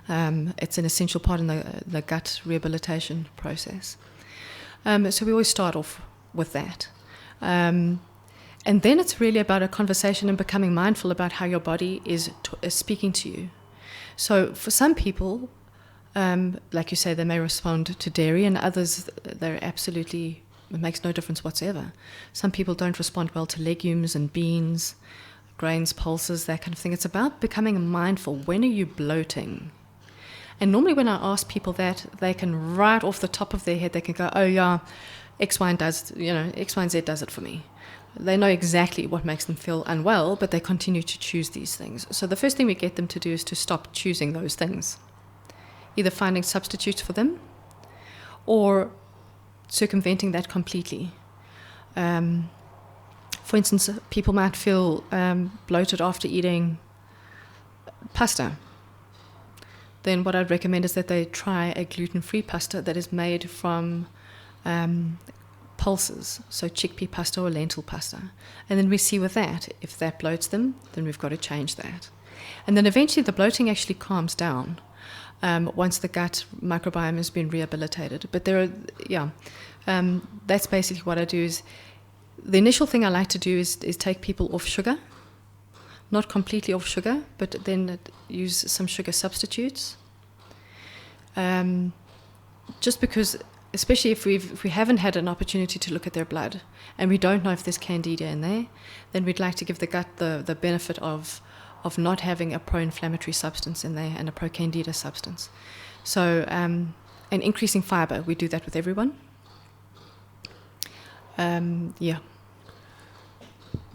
it's an essential part in the gut rehabilitation process. So we always start off with that. And then it's really about a conversation and becoming mindful about how your body is speaking to you. So for some people, like you say, they may respond to dairy, and others, it makes no difference whatsoever. Some people don't respond well to legumes and beans, grains, pulses, that kind of thing. It's about becoming mindful. When are you bloating? And normally when I ask people that, they can right off the top of their head, they can go, oh yeah, X, Y, and Z does it for me. They know exactly what makes them feel unwell, but they continue to choose these things. So the first thing we get them to do is to stop choosing those things. Either finding substitutes for them or circumventing that completely. For instance, people might feel bloated after eating pasta. Then what I'd recommend is that they try a gluten-free pasta that is made from pulses, so chickpea pasta or lentil pasta. And then we see with that, if that bloats them, then we've got to change that. And then eventually the bloating actually calms down once the gut microbiome has been rehabilitated. But that's basically what I do. Is the initial thing I like to do is take people off sugar, not completely off sugar, but then use some sugar substitutes. Just because, especially if we haven't had an opportunity to look at their blood and we don't know if there's candida in there, then we'd like to give the gut the benefit of not having a pro-inflammatory substance in there and a pro-candida substance. So, and increasing fiber, we do that with everyone.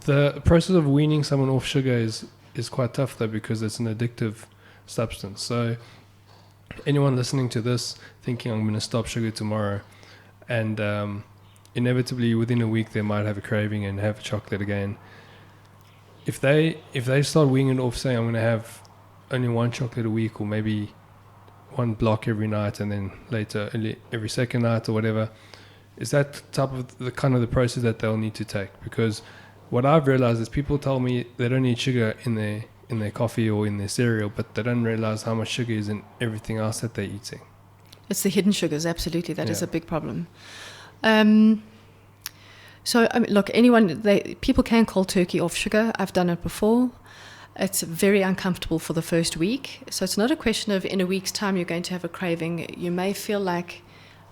The process of weaning someone off sugar is quite tough though, because it's an addictive substance. So anyone listening to this thinking I'm going to stop sugar tomorrow, and inevitably within a week they might have a craving and have chocolate again. If they start weaning it off, saying I'm going to have only one chocolate a week, or maybe one block every night, and then later every second night or whatever, is that type of the kind of the process that they'll need to take? Because what I've realized is people tell me they don't need sugar in their coffee or in their cereal, but they don't realize how much sugar is in everything else that they're eating. It's the hidden sugars, absolutely. That is a big problem. So, look, people can cold turkey off sugar. I've done it before. It's very uncomfortable for the first week. So it's not a question of in a week's time you're going to have a craving. You may feel like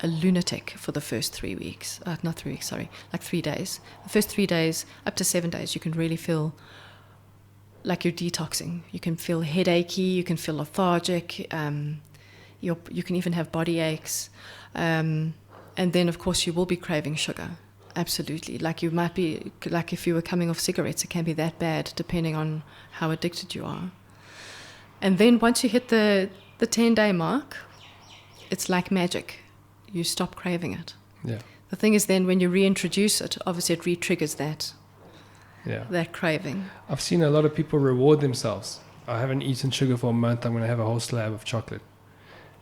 a lunatic for the first 3 weeks. Not 3 weeks, sorry, like 3 days. The first 3 days, up to 7 days, you can really feel like you're detoxing. You can feel headachy, you can feel lethargic, you can even have body aches. And then, of course, you will be craving sugar. Absolutely. Like you might be, like if you were coming off cigarettes, it can be that bad depending on how addicted you are. And then once you hit the 10-day mark, it's like magic. You stop craving it. Yeah. The thing is then when you reintroduce it, obviously it re-triggers that craving. I've seen a lot of people reward themselves. I haven't eaten sugar for a month, I'm going to have a whole slab of chocolate.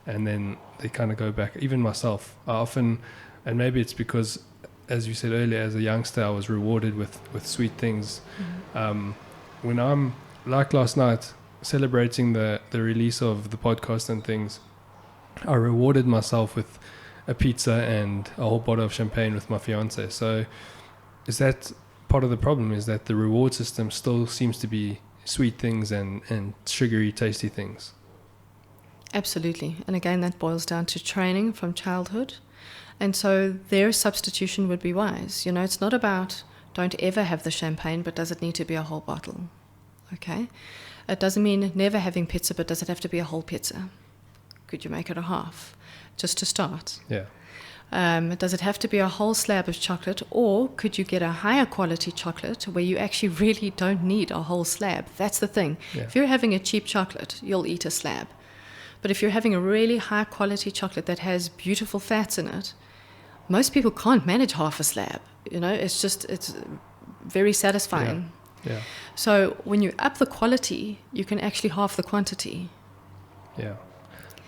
And then they kind of go back. Even myself, I often, and maybe it's because, as you said earlier, as a youngster, I was rewarded with sweet things. Mm-hmm. When I'm, like last night, celebrating the release of the podcast and things, I rewarded myself with a pizza and a whole bottle of champagne with my fiance. So is that part of the problem, is that the reward system still seems to be sweet things and sugary, tasty things? Absolutely. And again, that boils down to training from childhood. And so their substitution would be wise. You know, it's not about don't ever have the champagne, but does it need to be a whole bottle? Okay? It doesn't mean never having pizza, but does it have to be a whole pizza? Could you make it a half, just to start? Yeah. Does it have to be a whole slab of chocolate, or could you get a higher quality chocolate where you actually really don't need a whole slab? That's the thing. Yeah. If you're having a cheap chocolate, you'll eat a slab. But if you're having a really high quality chocolate that has beautiful fats in it, most people can't manage half a slab. It's very satisfying. Yeah. So when you up the quality, you can actually halve the quantity. Yeah.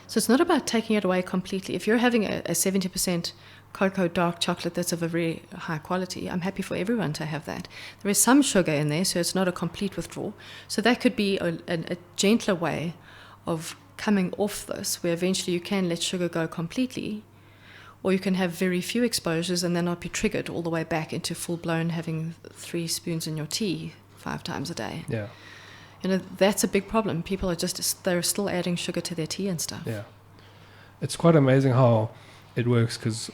So it's not about taking it away completely. If you're having a 70% cocoa dark chocolate that's of a very high quality, I'm happy for everyone to have that. There is some sugar in there, so it's not a complete withdrawal. So that could be a gentler way of coming off this, where eventually you can let sugar go completely, or you can have very few exposures and then not be triggered all the way back into full-blown having 3 spoons in your tea 5 times a day. Yeah. That's a big problem. People are they're still adding sugar to their tea and stuff. Yeah. It's quite amazing how it works, because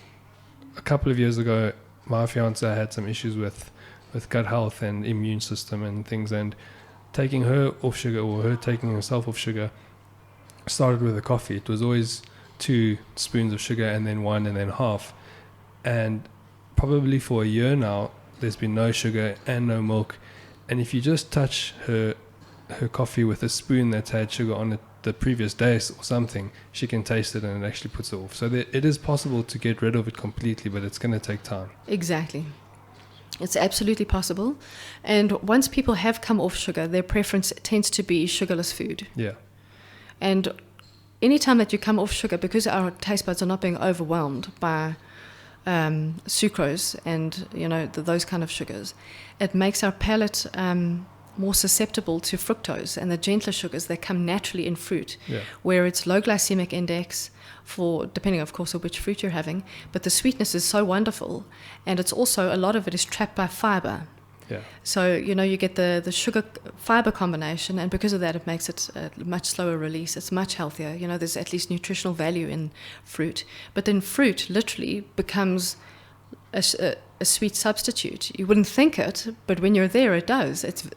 a couple of years ago, my fiance had some issues with gut health and immune system and things, and taking her off sugar, or her taking herself off sugar, started with a coffee. It was always 2 spoons of sugar and then 1 and then half. And probably for a year now, there's been no sugar and no milk. And if you just touch her coffee with a spoon that's had sugar on it the previous day or something, she can taste it and it actually puts it off. So it is possible to get rid of it completely, but it's going to take time. Exactly. It's absolutely possible. And once people have come off sugar, their preference tends to be sugarless food. Yeah. And anytime that you come off sugar, because our taste buds are not being overwhelmed by sucrose and those kind of sugars, it makes our palate more susceptible to fructose and the gentler sugars that come naturally in fruit, where it's low glycemic index, for depending of course on which fruit you're having, but the sweetness is so wonderful, and it's also, a lot of it is trapped by fiber. Yeah. So you get the sugar fiber combination, and because of that it makes it a much slower release. It's much healthier. There's at least nutritional value in fruit, but then fruit literally becomes a sweet substitute. You wouldn't think it, but when you're there, it does. It's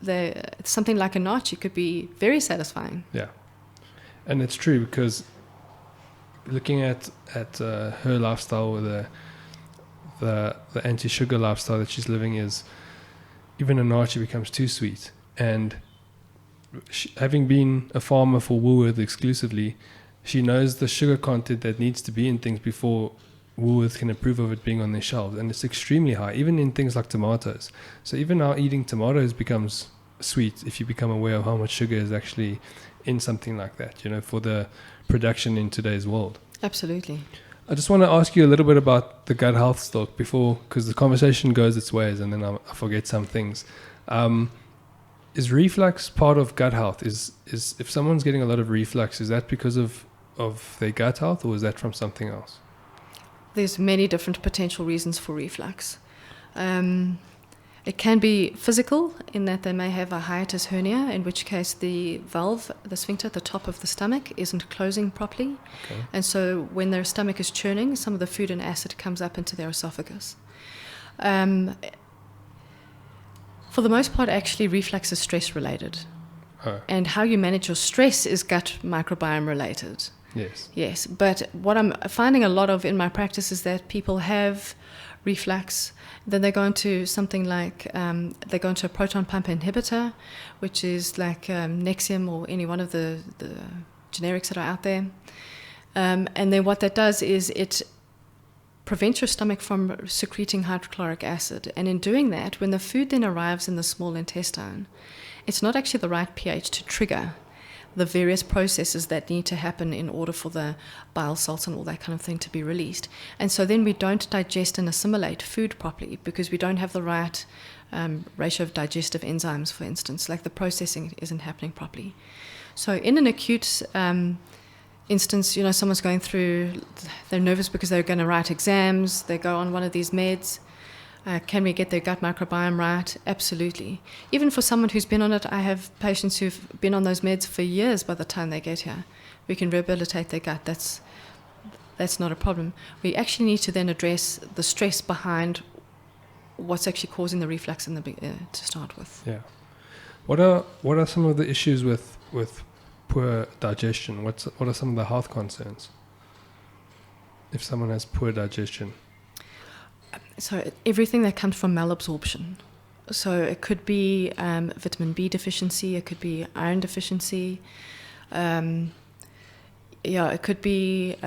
something like a nacho could be very satisfying. Yeah, and it's true, because looking at her lifestyle, with the anti-sugar lifestyle that she's living, is even a nacho becomes too sweet. And having been a farmer for Woolworth exclusively, she knows the sugar content that needs to be in things before Woolworth can approve of it being on their shelves, and it's extremely high, even in things like tomatoes. So even now, eating tomatoes becomes sweet if you become aware of how much sugar is actually in something like that, for the production in today's world. Absolutely. I just want to ask you a little bit about the gut health stock before, because the conversation goes its ways and then I forget some things. Is reflux part of gut health? Is if someone's getting a lot of reflux, is that because of their gut health, or is that from something else? There's many different potential reasons for reflux. It can be physical, in that they may have a hiatus hernia, in which case the valve, the sphincter at the top of the stomach, isn't closing properly. Okay. And so when their stomach is churning, some of the food and acid comes up into their esophagus. For the most part, actually, reflux is stress-related. Oh. And how you manage your stress is gut microbiome related. Yes, but what I'm finding a lot of in my practice is that people have reflux, then they go into something like, they go into a proton pump inhibitor, which is like Nexium or any one of the generics that are out there. And then what that does is it prevents your stomach from secreting hydrochloric acid. And in doing that, when the food then arrives in the small intestine, it's not actually the right pH to trigger the various processes that need to happen in order for the bile salts and all that kind of thing to be released. And so then we don't digest and assimilate food properly, because we don't have the right ratio of digestive enzymes, for instance, like the processing isn't happening properly. So in an acute instance, someone's going through, they're nervous because they're going to write exams, they go on one of these meds. Can we get their gut microbiome right? Absolutely. Even for someone who's been on it, I have patients who've been on those meds for years by the time they get here. We can rehabilitate their gut. That's not a problem. We actually need to then address the stress behind what's actually causing the reflux to start with. Yeah. What are some of the issues with poor digestion, what are some of the health concerns if someone has poor digestion? So everything that comes from malabsorption. So it could be vitamin B deficiency, it could be iron deficiency, it could be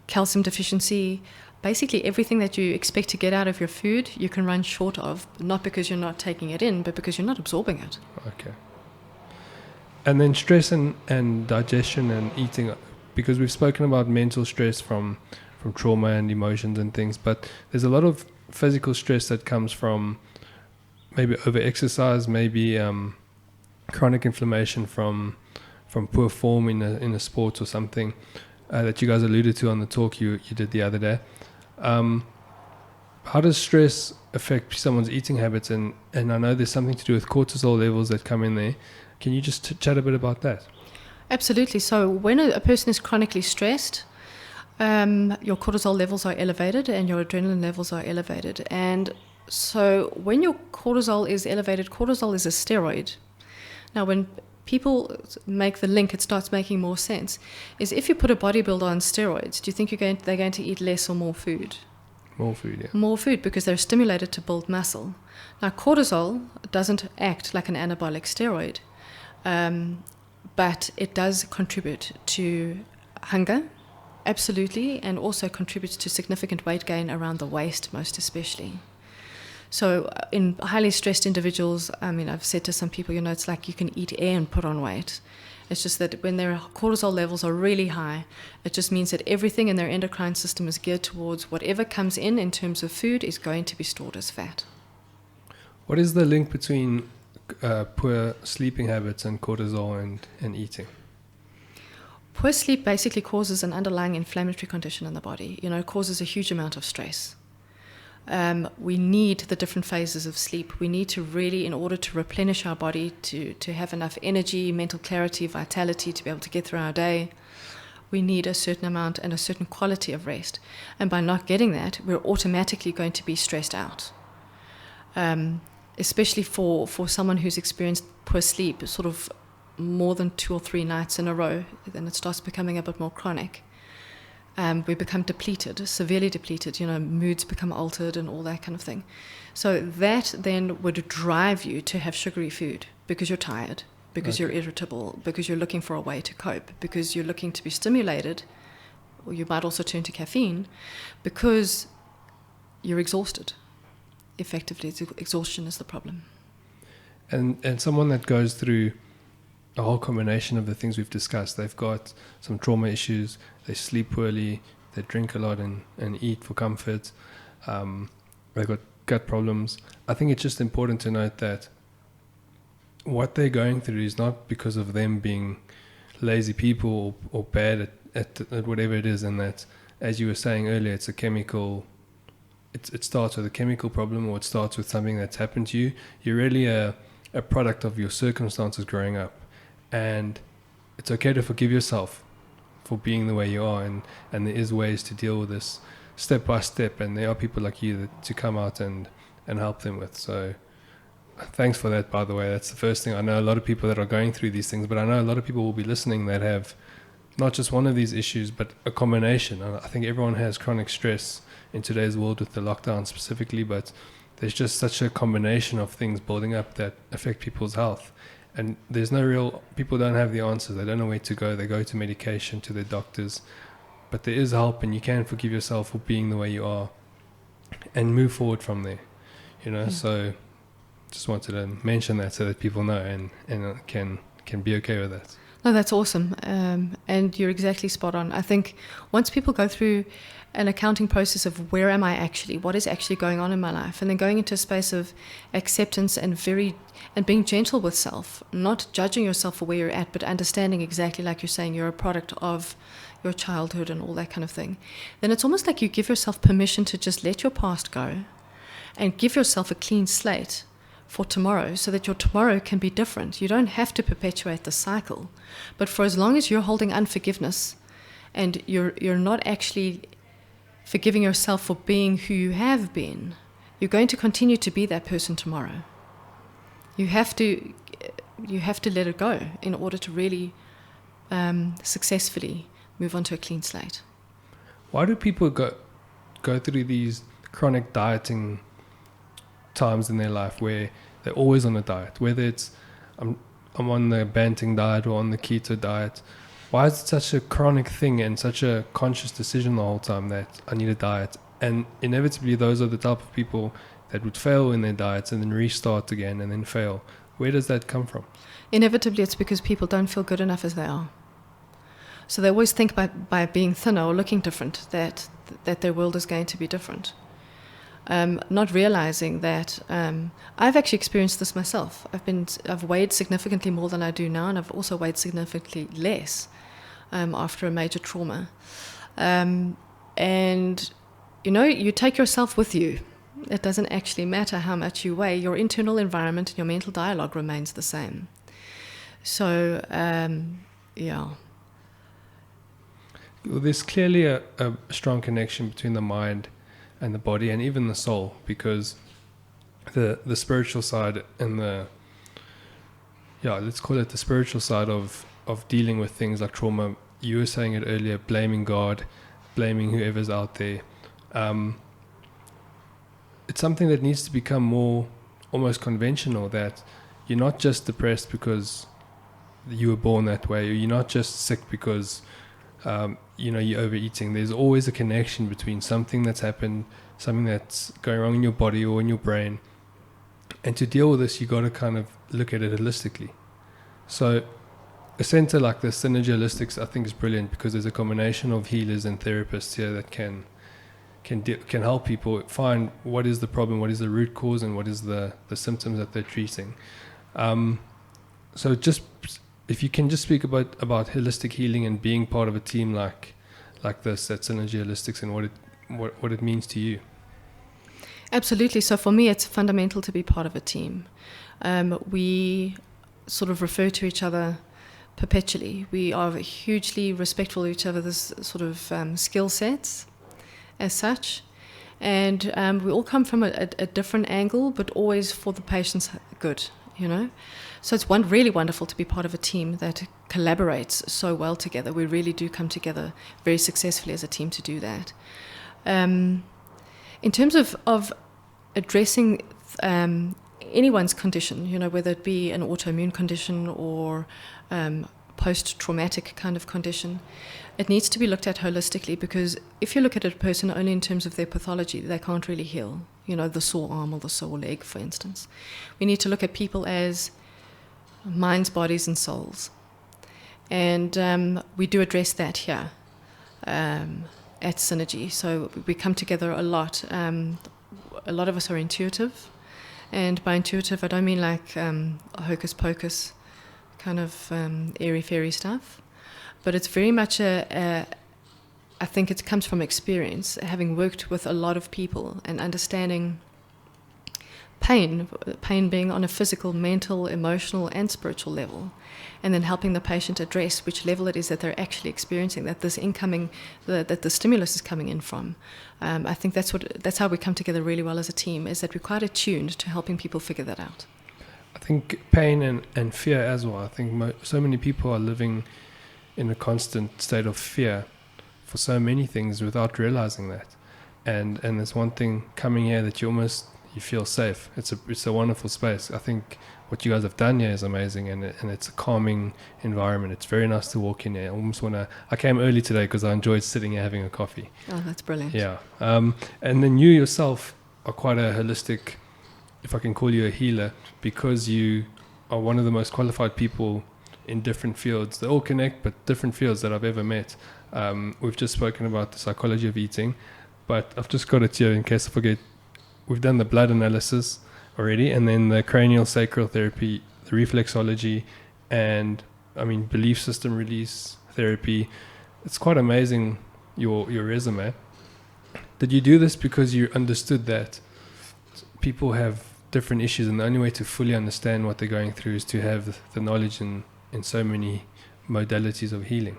calcium deficiency. Basically everything that you expect to get out of your food, you can run short of, not because you're not taking it in, but because you're not absorbing it. Okay. And then stress and digestion and eating, because we've spoken about mental stress from trauma and emotions and things, but there's a lot of physical stress that comes from maybe over-exercise, maybe chronic inflammation from poor form in a sport or something that you guys alluded to on the talk you did the other day. How does stress affect someone's eating habits? And I know there's something to do with cortisol levels that come in there. Can you just chat a bit about that? Absolutely. So when a person is chronically stressed, your cortisol levels are elevated and your adrenaline levels are elevated. And so when your cortisol is elevated, cortisol is a steroid. Now when people make the link, it starts making more sense, is if you put a bodybuilder on steroids, do you think they're going to eat less or more food? More food, yeah. More food, because they're stimulated to build muscle. Now cortisol doesn't act like an anabolic steroid, but it does contribute to hunger, absolutely, and also contributes to significant weight gain around the waist, most especially. So in highly stressed individuals, I mean, I've said to some people, it's like you can eat air and put on weight. It's just that when their cortisol levels are really high, it just means that everything in their endocrine system is geared towards whatever comes in terms of food is going to be stored as fat. What is the link between poor sleeping habits and cortisol and eating? Poor sleep basically causes an underlying inflammatory condition in the body. It causes a huge amount of stress. We need the different phases of sleep. We need to really, in order to replenish our body, to have enough energy, mental clarity, vitality, to be able to get through our day, we need a certain amount and a certain quality of rest. And by not getting that, we're automatically going to be stressed out. Especially for someone who's experienced poor sleep, sort of more than 2 or 3 nights in a row, then it starts becoming a bit more chronic. We become depleted, severely depleted, moods become altered and all that kind of thing. So that then would drive you to have sugary food because you're tired, because you're irritable, because you're looking for a way to cope, because you're looking to be stimulated, or you might also turn to caffeine because you're exhausted. Effectively, exhaustion is the problem. And someone that goes through a whole combination of the things we've discussed, they've got some trauma issues, they sleep poorly, they drink a lot and eat for comfort, they've got gut problems. I think it's just important to note that what they're going through is not because of them being lazy people or bad at whatever it is, and that, as you were saying earlier, it's a chemical. It starts with a chemical problem, or it starts with something that's happened to you. You're really a product of your circumstances growing up. And it's okay to forgive yourself for being the way you are, and there is ways to deal with this step by step, and there are people like you to come out and help them with. So thanks for that, by the way. That's the first thing. I know a lot of people that are going through these things, but I know a lot of people will be listening that have not just one of these issues, but a combination. I think everyone has chronic stress in today's world with the lockdown specifically, but there's just such a combination of things building up that affect people's health. And there's people don't have the answers. They don't know where to go. They go to medication, to their doctors. But there is help, and you can forgive yourself for being the way you are and move forward from there. So just wanted to mention that so that people know and can be okay with that. No, that's awesome. And you're exactly spot on. I think once people go through an accounting process of where am I actually, what is actually going on in my life, and then going into a space of acceptance and being gentle with self, not judging yourself for where you're at, but understanding exactly, like you're saying, you're a product of your childhood and all that kind of thing, then it's almost like you give yourself permission to just let your past go and give yourself a clean slate for tomorrow, so that your tomorrow can be different. You don't have to perpetuate the cycle, but for as long as you're holding unforgiveness and you're not actually forgiving yourself for being who you have been, you're going to continue to be that person tomorrow. You have to you have to let it go in order to really successfully move on to a clean slate. Why do people go through these chronic dieting times in their life where they're always on a diet, whether it's I'm on the Banting diet or on the keto diet? Why is it such a chronic thing and such a conscious decision the whole time that I need a diet? And inevitably those are the type of people that would fail in their diets and then restart again and then fail. Where does that come from? Inevitably it's because people don't feel good enough as they are. So they always think by being thinner or looking different that their world is going to be different. Not realizing that I've actually experienced this myself. I've weighed significantly more than I do now, and I've also weighed significantly less after a major trauma. And you take yourself with you. It doesn't actually matter how much you weigh. Your internal environment and your mental dialogue remains the same. So, yeah. Well, there's clearly a strong connection between the mind and the body and even the soul, because the spiritual side and let's call it the spiritual side of dealing with things like trauma. You were saying it earlier, blaming God, blaming whoever's out there. It's something that needs to become more almost conventional, that you're not just depressed because you were born that way, or you're not just sick because you're overeating. There's always a connection between something that's happened, something that's going wrong in your body or in your brain. And to deal with this, you got to kind of look at it holistically. So a center like the Synergy Holistics, I think, is brilliant, because there's a combination of healers and therapists here that can help people find what is the problem, what is the root cause, and what is the symptoms that they're treating. So just if you can just speak about holistic healing and being part of a team like this at Synergy Holistics, and what it means to you. Absolutely. So for me, it's fundamental to be part of a team. We sort of refer to each other perpetually. We are hugely respectful of each other's sort of skill sets as such. And we all come from a different angle, but always for the patient's good, So it's really wonderful to be part of a team that collaborates so well together. We really do come together very successfully as a team to do that. In terms of addressing anyone's condition, whether it be an autoimmune condition or post-traumatic kind of condition, it needs to be looked at holistically, because if you look at a person only in terms of their pathology, they can't really heal, the sore arm or the sore leg, for instance. We need to look at people as minds, bodies, and souls. And we do address that here at Synergy. So we come together a lot. A lot of us are intuitive. And by intuitive, I don't mean like hocus pocus kind of airy-fairy stuff. But it's very much I think it comes from experience, having worked with a lot of people and understanding pain being on a physical, mental, emotional, and spiritual level, and then helping the patient address which level it is that they're actually experiencing, that the stimulus is coming in from. I think that's how we come together really well as a team, is that we're quite attuned to helping people figure that out. I think pain and fear as well. I think so many people are living in a constant state of fear for so many things without realizing that. And there's one thing coming here that you feel safe. It's a wonderful space. I think what you guys have done here is amazing, and it's a calming environment. It's very nice to walk in here. I came early today because I enjoyed sitting here having a coffee. Oh, that's brilliant. Yeah. And then you yourself are quite a holistic, if I can call you a healer, because you are one of the most qualified people in different fields. They all connect, but different fields that I've ever met. We've just spoken about the psychology of eating, but I've just got it here in case I forget. We've done the blood analysis already, and then the cranial sacral therapy, the reflexology, and belief system release therapy. It's quite amazing, your resume. Did you do this because you understood that people have different issues, and the only way to fully understand what they're going through is to have the knowledge in so many modalities of healing?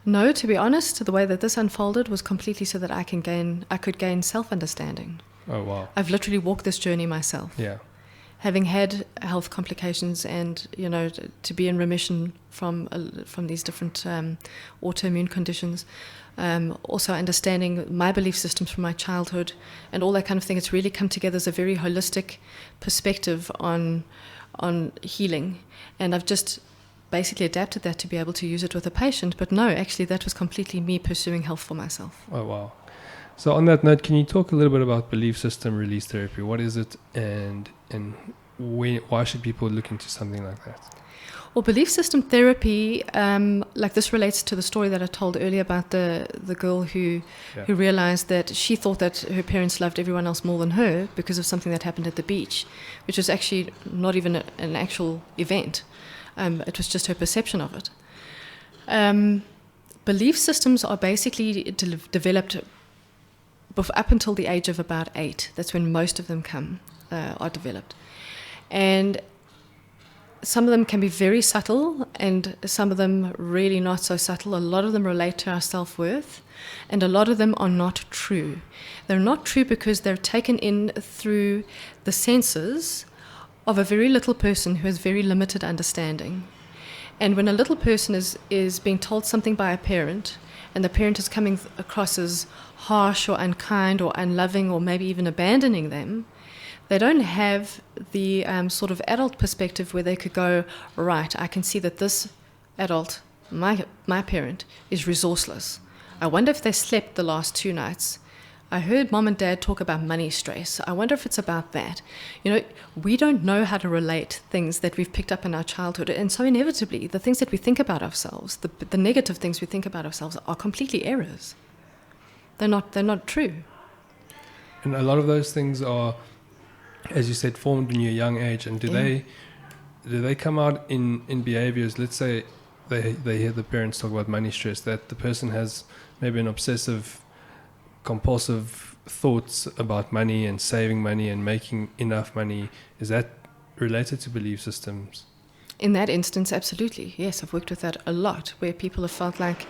No, to be honest, the way that this unfolded was completely so that I could gain self-understanding. Oh, wow. I've literally walked this journey myself. Yeah. having had health complications and, to be in remission from these different autoimmune conditions, also understanding my belief systems from my childhood and all that kind of thing, it's really come together as a very holistic perspective on healing. And I've just basically adapted that to be able to use it with a patient. But no, actually, that was completely me pursuing health for myself. Oh, wow. So on that note, can you talk a little bit about belief system release therapy? What is it, and why should people look into something like that? Well, belief system therapy, like this relates to the story that I told earlier about the girl who realized that she thought that her parents loved everyone else more than her because of something that happened at the beach, which was actually not even an actual event. It was just her perception of it. Belief systems are basically developed up until the age of about 8. That's when most of them are developed. And some of them can be very subtle, and some of them really not so subtle. A lot of them relate to our self-worth, and a lot of them are not true. They're not true because they're taken in through the senses of a very little person who has very limited understanding. And when a little person is being told something by a parent, and the parent is coming across as harsh or unkind or unloving or maybe even abandoning them, they don't have the sort of adult perspective where they could go, right, I can see that this adult, my parent, is resourceless. I wonder if they slept the last 2 nights. I heard mom and dad talk about money stress. I wonder if it's about that. We don't know how to relate things that we've picked up in our childhood. And so inevitably, the things that we think about ourselves, the negative things we think about ourselves are completely errors. They're not true. And a lot of those things are, as you said, formed in your young age. And do they come out in behaviors? Let's say they hear the parents talk about money stress, that the person has maybe an obsessive compulsive thoughts about money and saving money and making enough money. Is that related to belief systems? In that instance, absolutely. Yes, I've worked with that a lot, where people have felt like,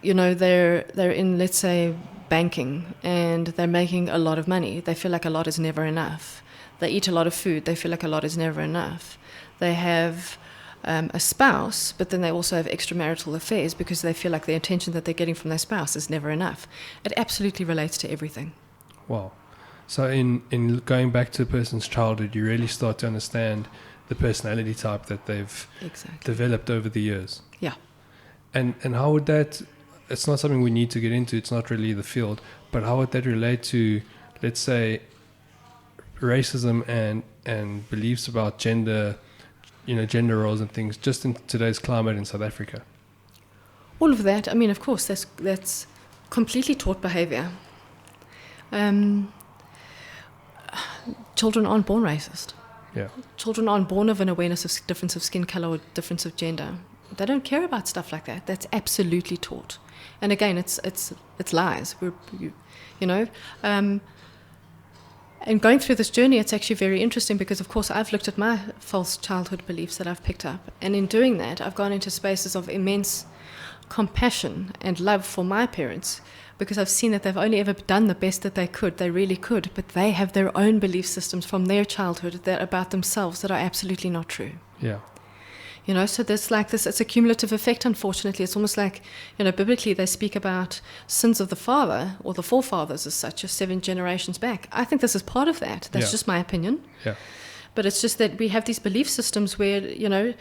they're in, let's say, banking, and they're making a lot of money. They feel like a lot is never enough. They eat a lot of food. They feel like a lot is never enough. They have a spouse, but then they also have extramarital affairs because they feel like the attention that they're getting from their spouse is never enough. It absolutely relates to everything. Wow. So in going back to a person's childhood, you really start to understand the personality type that they've developed over the years. Yeah. And how would that, it's not something we need to get into, it's not really the field, but how would that relate to, let's say, racism and beliefs about gender roles and things, just in today's climate in South Africa? All of that, of course, that's completely taught behavior. Children aren't born racist. Yeah. Children aren't born of an awareness of difference of skin color or difference of gender. They don't care about stuff like that. That's absolutely taught. And again, it's lies. And going through this journey, it's actually very interesting because, of course, I've looked at my false childhood beliefs that I've picked up. And in doing that, I've gone into spaces of immense compassion and love for my parents, because I've seen that they've only ever done the best that they could. They really could. But they have their own belief systems from their childhood that are about themselves that are absolutely not true. Yeah. So there's like this, it's a cumulative effect, unfortunately. It's almost like, biblically they speak about sins of the father or the forefathers as such, as 7 generations back. I think this is part of that. That's just my opinion. Yeah. But it's just that we have these belief systems where,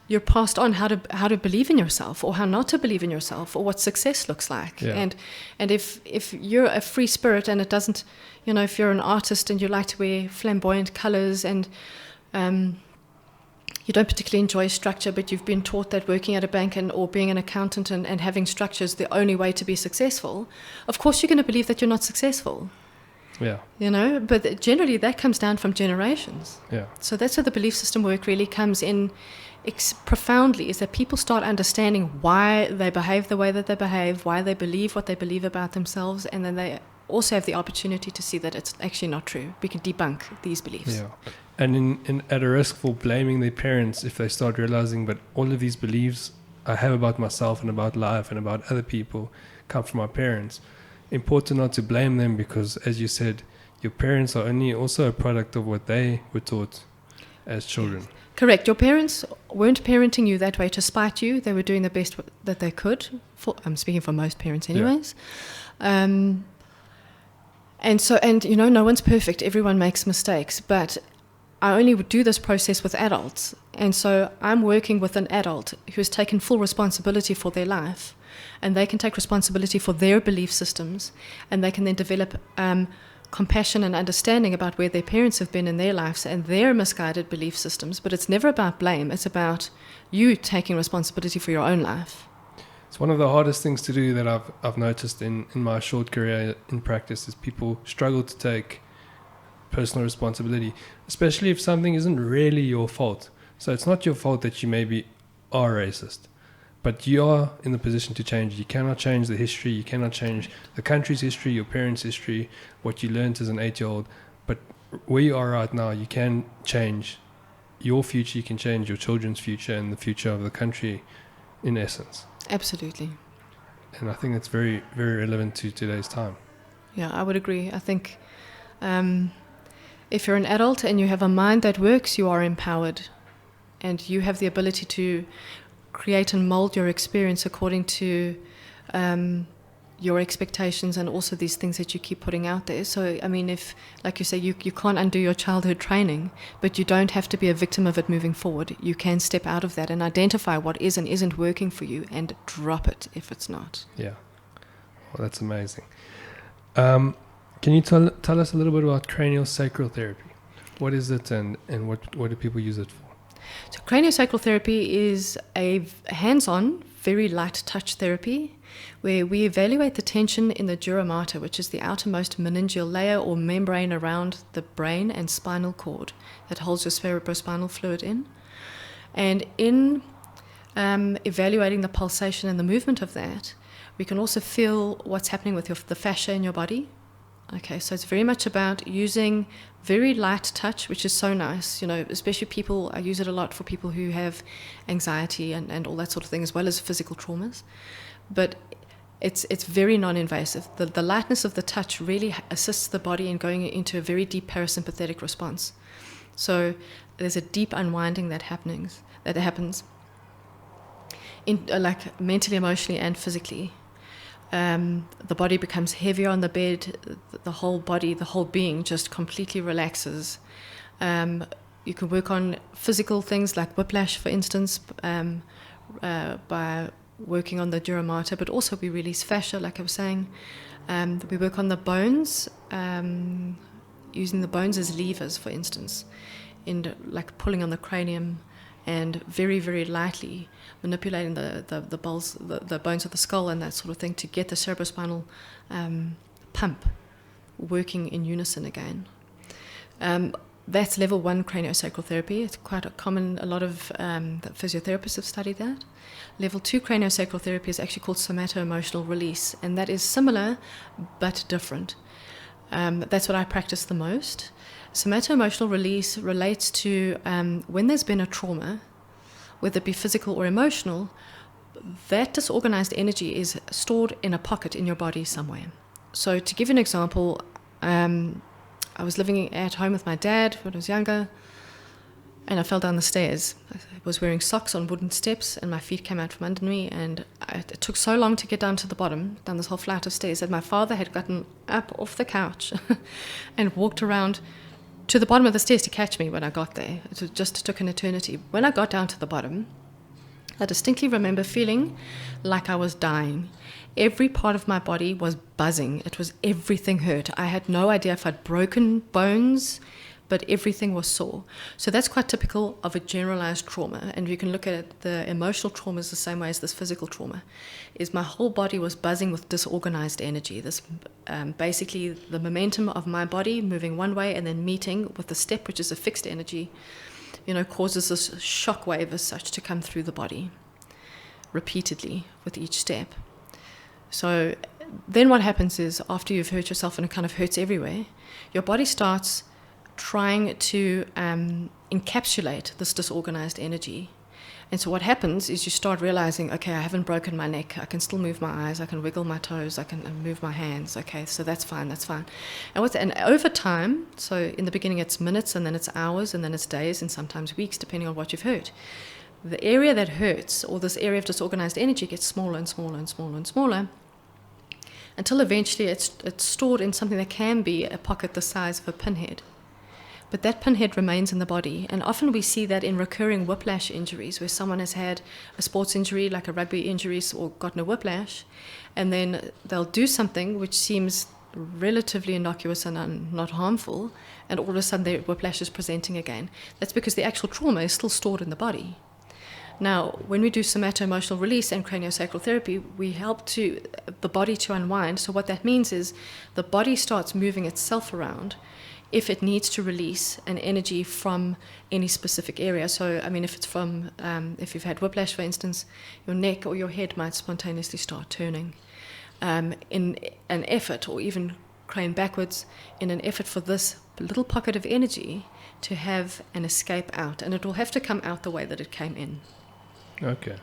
you're passed on how to believe in yourself or how not to believe in yourself or what success looks like. Yeah. And if you're a free spirit and it doesn't, if you're an artist and you like to wear flamboyant colors and you don't particularly enjoy structure, but you've been taught that working at a bank or being an accountant and having structure is the only way to be successful, of course you're going to believe that you're not successful. Yeah. But generally that comes down from generations. Yeah. So that's where the belief system work really comes in profoundly, is that people start understanding why they behave the way that they behave, why they believe what they believe about themselves, and then they also have the opportunity to see that it's actually not true. We can debunk these beliefs. Yeah. And at a risk for blaming their parents if they start realizing, but all of these beliefs I have about myself and about life and about other people come from my parents. Important not to blame them, because, as you said, your parents are only also a product of what they were taught as children. Yes. Correct. Your parents weren't parenting you that way to spite you. They were doing the best that they could. I'm speaking for most parents anyways. Yeah. And you know, no one's perfect. Everyone makes mistakes. But I only would do this process with adults. And so I'm working with an adult who has taken full responsibility for their life. And they can take responsibility for their belief systems. And they can then develop compassion and understanding about where their parents have been in their lives and their misguided belief systems. But it's never about blame. It's about you taking responsibility for your own life. It's one of the hardest things to do that I've noticed in my short career in practice is people struggle to take personal responsibility, especially if something isn't really your fault. So it's not your fault that you maybe are racist, but you are in the position to change. You cannot change the history. You cannot change the country's history, your parents' history, what you learned as an 8-year-old. But where you are right now, you can change your future. You can change your children's future and the future of the country in essence. Absolutely. And I think that's very, very relevant to today's time. Yeah, I would agree. I think if you're an adult and you have a mind that works, you are empowered. And you have the ability to create and mold your experience according to your expectations and also these things that you keep putting out there. So, I mean, if, like you say, you can't undo your childhood training, but you don't have to be a victim of it moving forward. You can step out of that and identify what is and isn't working for you and drop it if it's not. Yeah. Well, that's amazing. Can you tell us a little bit about craniosacral therapy? What is it and what do people use it for? So craniosacral therapy is a hands-on, very light touch therapy where we evaluate the tension in the dura mater, which is the outermost meningeal layer or membrane around the brain and spinal cord that holds your cerebrospinal fluid in. And in evaluating the pulsation and the movement of that, we can also feel what's happening with the fascia in your body. Okay, so it's very much about using very light touch, which is so nice, you know, especially I use it a lot for people who have anxiety and all that sort of thing, as well as physical traumas. But it's very non-invasive. The lightness of the touch really assists the body in going into a very deep parasympathetic response. So there's a deep unwinding that happens, in like mentally, emotionally, and physically. The body becomes heavier on the bed, the whole body, the whole being just completely relaxes. You can work on physical things like whiplash, for instance, by working on the dura mater, but also we release fascia, like I was saying. We work on the bones, using the bones as levers, for instance, in like pulling on the cranium and very, very lightly manipulating the bones of the skull and that sort of thing to get the cerebrospinal pump working in unison again. That's level 1 craniosacral therapy. It's quite common. A lot of physiotherapists have studied that. Level 2 craniosacral therapy is actually called somato-emotional release, and that is similar but different. That's what I practice the most. Somato-emotional release relates to when there's been a trauma, whether it be physical or emotional, that disorganized energy is stored in a pocket in your body somewhere. So to give you an example, I was living at home with my dad when I was younger, and I fell down the stairs. I was wearing socks on wooden steps, and my feet came out from under me, and it took so long to get down to the bottom, down this whole flight of stairs, that my father had gotten up off the couch and walked around to the bottom of the stairs to catch me when I got there. It just took an eternity. When I got down to the bottom, I distinctly remember feeling like I was dying. Every part of my body was buzzing. Everything hurt. I had no idea if I'd broken bones, but everything was sore. So that's quite typical of a generalized trauma. And you can look at the emotional traumas the same way as this physical trauma. Is my whole body was buzzing with disorganized energy. This basically the momentum of my body moving one way and then meeting with the step, which is a fixed energy, causes this shock wave as such to come through the body repeatedly with each step. So then what happens is, after you've hurt yourself and it kind of hurts everywhere, your body starts trying to encapsulate this disorganized energy. And so what happens is you start realizing, okay, I haven't broken my neck. I can still move my eyes. I can wiggle my toes. I can move my hands. Okay, so that's fine. And over time, so in the beginning it's minutes, and then it's hours, and then it's days, and sometimes weeks, depending on what you've hurt. The area that hurts, or this area of disorganized energy, gets smaller and smaller and smaller and smaller, until eventually it's stored in something that can be a pocket the size of a pinhead. But that pinhead remains in the body, and often we see that in recurring whiplash injuries, where someone has had a sports injury, like a rugby injury, or gotten a whiplash, and then they'll do something which seems relatively innocuous and not harmful, and all of a sudden their whiplash is presenting again. That's because the actual trauma is still stored in the body. Now, when we do somato-emotional release and craniosacral therapy, we help the body to unwind. So what that means is the body starts moving itself around if it needs to release an energy from any specific area. So, I mean, if it's from, if you've had whiplash, for instance, your neck or your head might spontaneously start turning in an effort, or even crane backwards, in an effort for this little pocket of energy to have an escape out. And it will have to come out the way that it came in. Okay.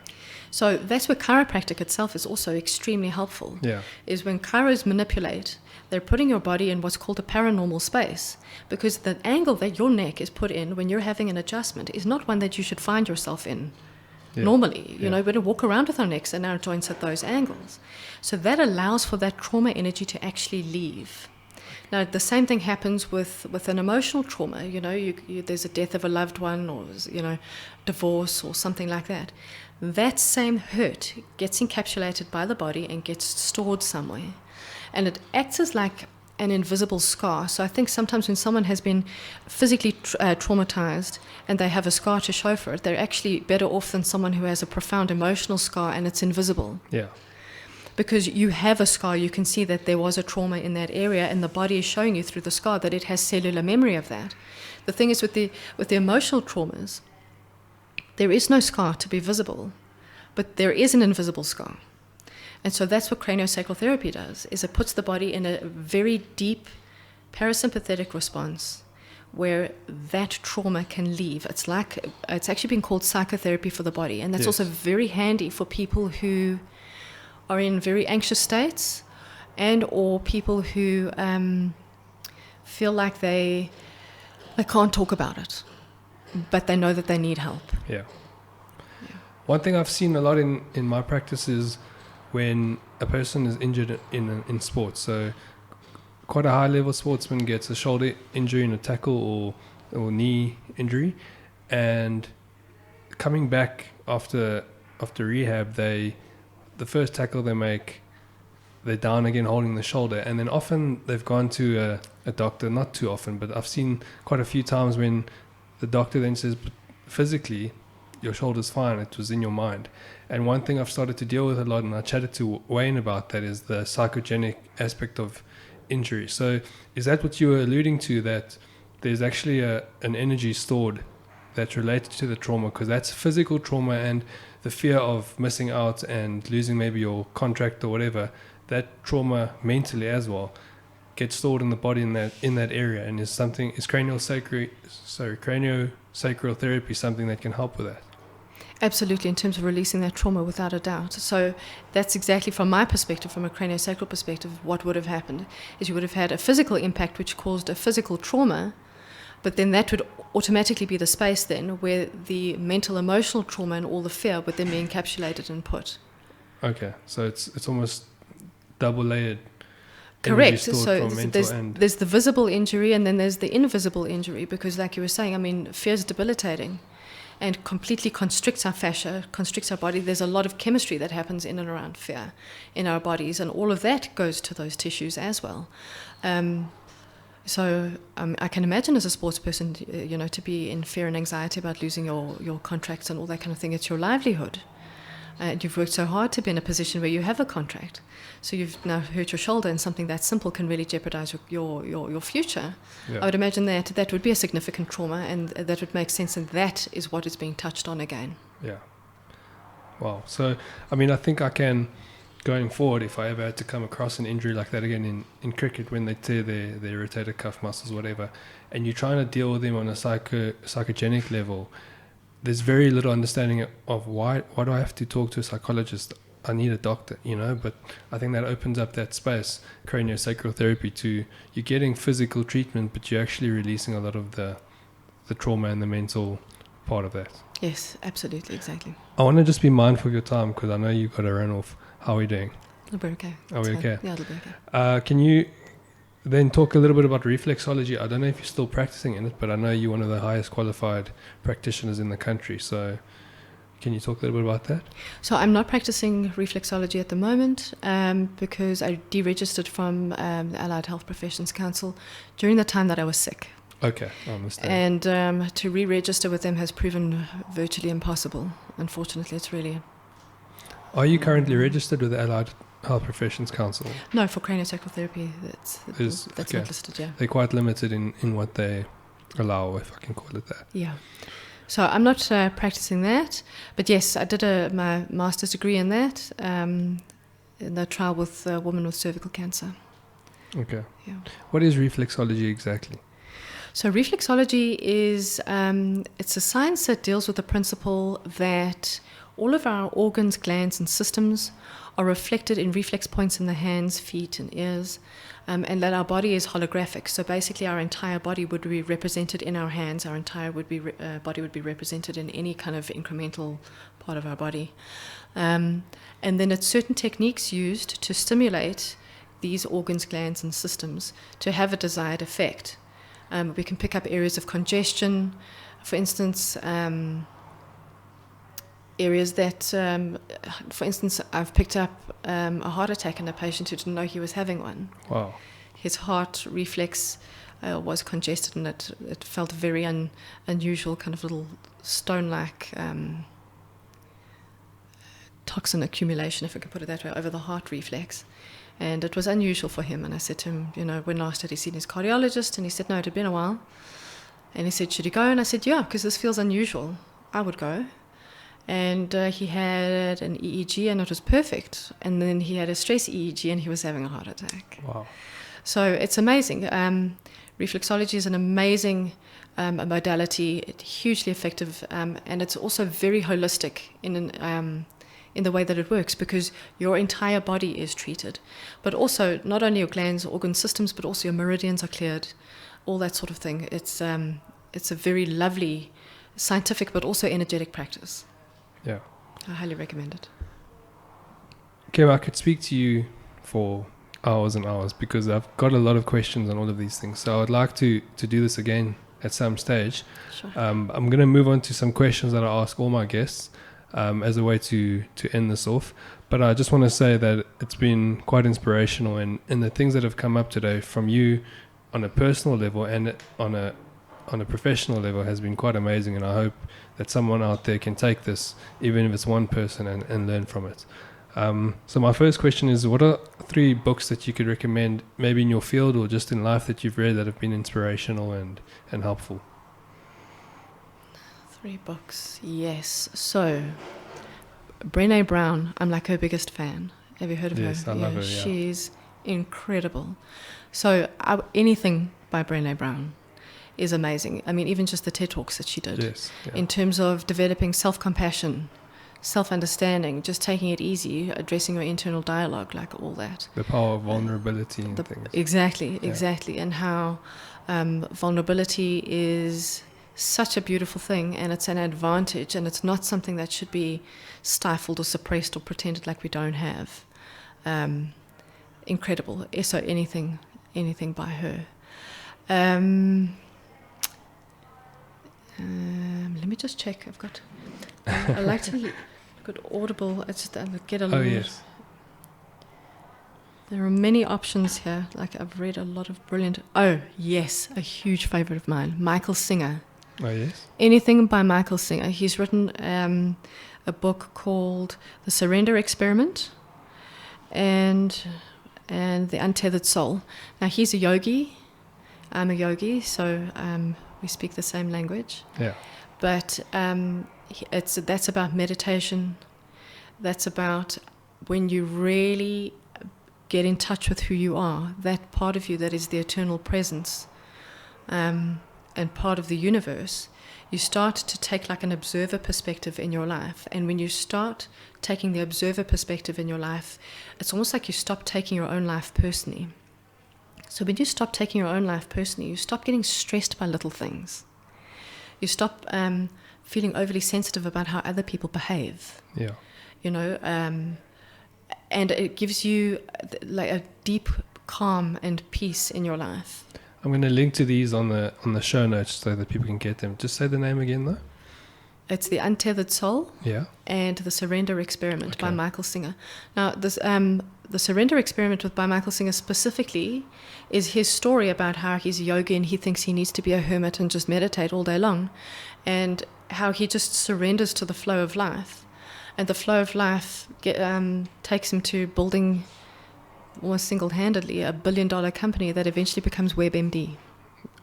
So that's where chiropractic itself is also extremely helpful. Yeah. Is when chiros manipulate, they're putting your body in what's called a paranormal space, because the angle that your neck is put in when you're having an adjustment is not one that you should find yourself in. Yeah. Normally, you know, we don't walk around with our necks and our joints at those angles. So that allows for that trauma energy to actually leave. Now, the same thing happens with an emotional trauma. You know, there's a death of a loved one, or, you know, divorce or something like that. That same hurt gets encapsulated by the body and gets stored somewhere. And it acts as like an invisible scar. So I think sometimes when someone has been physically traumatized and they have a scar to show for it, they're actually better off than someone who has a profound emotional scar and it's invisible. Yeah. Because you have a scar, you can see that there was a trauma in that area, and the body is showing you through the scar that it has cellular memory of that. The thing is with the emotional traumas, there is no scar to be visible, but there is an invisible scar. And so that's what craniosacral therapy does, is it puts the body in a very deep parasympathetic response where that trauma can leave. It's actually been called psychotherapy for the body, and that's also very handy for people who are in very anxious states, and or people who feel like they can't talk about it, but they know that they need help. Yeah. One thing I've seen a lot in my practice is when a person is injured in sports. So quite a high level sportsman gets a shoulder injury in a tackle or knee injury, and coming back after rehab, the first tackle they make, they're down again holding the shoulder, and then often they've gone to a doctor, not too often, but I've seen quite a few times when the doctor then says, but physically your shoulder's fine, it was in your mind. And one thing I've started to deal with a lot, and I chatted to Wayne about that, is the psychogenic aspect of injury. So is that what you were alluding to, that there's actually an energy stored that's related to the trauma? Because that's physical trauma, and the fear of missing out and losing maybe your contract or whatever, that trauma mentally as well gets stored in the body in that area. And is craniosacral therapy something that can help with that? Absolutely, in terms of releasing that trauma, without a doubt. So that's exactly, from my perspective, from a craniosacral perspective, what would have happened is you would have had a physical impact which caused a physical trauma, but then that would automatically be the space then where the mental, emotional trauma and all the fear would then be encapsulated and put. Okay, so it's almost double layered. Correct. So there's the visible injury, and then there's the invisible injury, because like you were saying, I mean, fear is debilitating and completely constricts our fascia, constricts our body. There's a lot of chemistry that happens in and around fear in our bodies, and all of that goes to those tissues as well. So I can imagine as a sports person, you know, to be in fear and anxiety about losing your contracts and all that kind of thing. It's your livelihood. And you've worked so hard to be in a position where you have a contract. So you've now hurt your shoulder, and something that simple can really jeopardize your future. Yeah. I would imagine that would be a significant trauma, and that would make sense, and that is what is being touched on again. Yeah. Wow. So, I mean, I think I can, going forward, if I ever had to come across an injury like that again in cricket, when they tear their rotator cuff muscles, whatever, and you're trying to deal with them on a psychogenic level, there's very little understanding of why do I have to talk to a psychologist? I need a doctor, but I think that opens up that space, craniosacral therapy, to you're getting physical treatment, but you're actually releasing a lot of the trauma and the mental part of that. Yes, absolutely, exactly. I want to just be mindful of your time because I know you've got to run off. How are we doing? It'll be okay. Are we okay? Yeah, it'll be okay. Can you then talk a little bit about reflexology? I don't know if you're still practicing in it, but I know you're one of the highest qualified practitioners in the country. So can you talk a little bit about that? So I'm not practicing reflexology at the moment because I deregistered from the Allied Health Professions Council during the time that I was sick. Okay, I understand. And to re-register with them has proven virtually impossible. Unfortunately, it's really... Are you currently registered with the Allied Health Professions Council? No, for craniosacral therapy, that's okay. not listed, yeah. They're quite limited in what they allow, if I can call it that. Yeah. So I'm not practicing that, but yes, I did my master's degree in that, in the trial with a woman with cervical cancer. Okay. Yeah. What is reflexology exactly? So reflexology is, it's a science that deals with the principle that all of our organs, glands and systems are reflected in reflex points in the hands, feet and ears, and that our body is holographic. So basically our entire body would be represented in our hands, our entire body would be represented in any kind of incremental part of our body. And then it's certain techniques used to stimulate these organs, glands and systems to have a desired effect. We can pick up areas of congestion, for instance, areas that, for instance, I've picked up a heart attack in a patient who didn't know he was having one. Wow. His heart reflex was congested and it felt very unusual, kind of little stone-like toxin accumulation, if I can put it that way, over the heart reflex. And it was unusual for him. And I said to him, when last had he seen his cardiologist? And he said, no, it had been a while. And he said, should he go? And I said, yeah, because this feels unusual. I would go. And he had an EEG and it was perfect. And then he had a stress EEG and he was having a heart attack. Wow. So it's amazing. Reflexology is an amazing modality, hugely effective, and it's also very holistic in the way that it works, because your entire body is treated. But also, not only your glands, organ systems, but also your meridians are cleared, all that sort of thing. It's a very lovely scientific but also energetic practice. Yeah. I highly recommend it. Kim, I could speak to you for hours and hours because I've got a lot of questions on all of these things. So I'd like to do this again at some stage. Sure. I'm going to move on to some questions that I ask all my guests as a way to end this off. But I just want to say that it's been quite inspirational, and the things that have come up today from you on a personal level and on a professional level has been quite amazing, and I hope that someone out there can take this, even if it's one person, and learn from it. So my first question is, what are 3 books that you could recommend, maybe in your field or just in life, that you've read that have been inspirational and helpful? 3 books, yes. So, Brene Brown, I'm like her biggest fan. Have you heard of her? Yes, I love her, yeah. She's incredible. So, anything by Brene Brown is amazing. I mean, even just the TED Talks that she did. Yes. Yeah. In terms of developing self-compassion, self-understanding, just taking it easy, addressing your internal dialogue, like all that. The power of vulnerability and things. Exactly. And how vulnerability is such a beautiful thing, and it's an advantage, and it's not something that should be stifled or suppressed or pretended like we don't have. Incredible. So anything by her. Let me just check. I've got. I like to get Audible. I get a lot. Oh yes. There are many options here. Like, I've read a lot of brilliant. Oh yes, a huge favorite of mine, Michael Singer. Oh yes. Anything by Michael Singer. He's written a book called The Surrender Experiment and The Untethered Soul. Now, he's a yogi. I'm a yogi, so we speak the same language. Yeah. But that's about meditation. That's about when you really get in touch with who you are, that part of you that is the eternal presence. and part of the universe, you start to take like an observer perspective in your life. And when you start taking the observer perspective in your life, it's almost like you stop taking your own life personally. So when you stop taking your own life personally, you stop getting stressed by little things. You stop feeling overly sensitive about how other people behave. Yeah. You know, and it gives you like a deep calm and peace in your life. I'm going to link to these on the show notes so that people can get them. Just say the name again, though. It's The Untethered Soul, Yeah, and The Surrender Experiment by Okay. Michael Singer. Now, this the Surrender Experiment by Michael Singer specifically is his story about how he's a yogi and he thinks he needs to be a hermit and just meditate all day long, and how he just surrenders to the flow of life. And the flow of life takes him to building, almost single-handedly, $1 billion company that eventually becomes WebMD.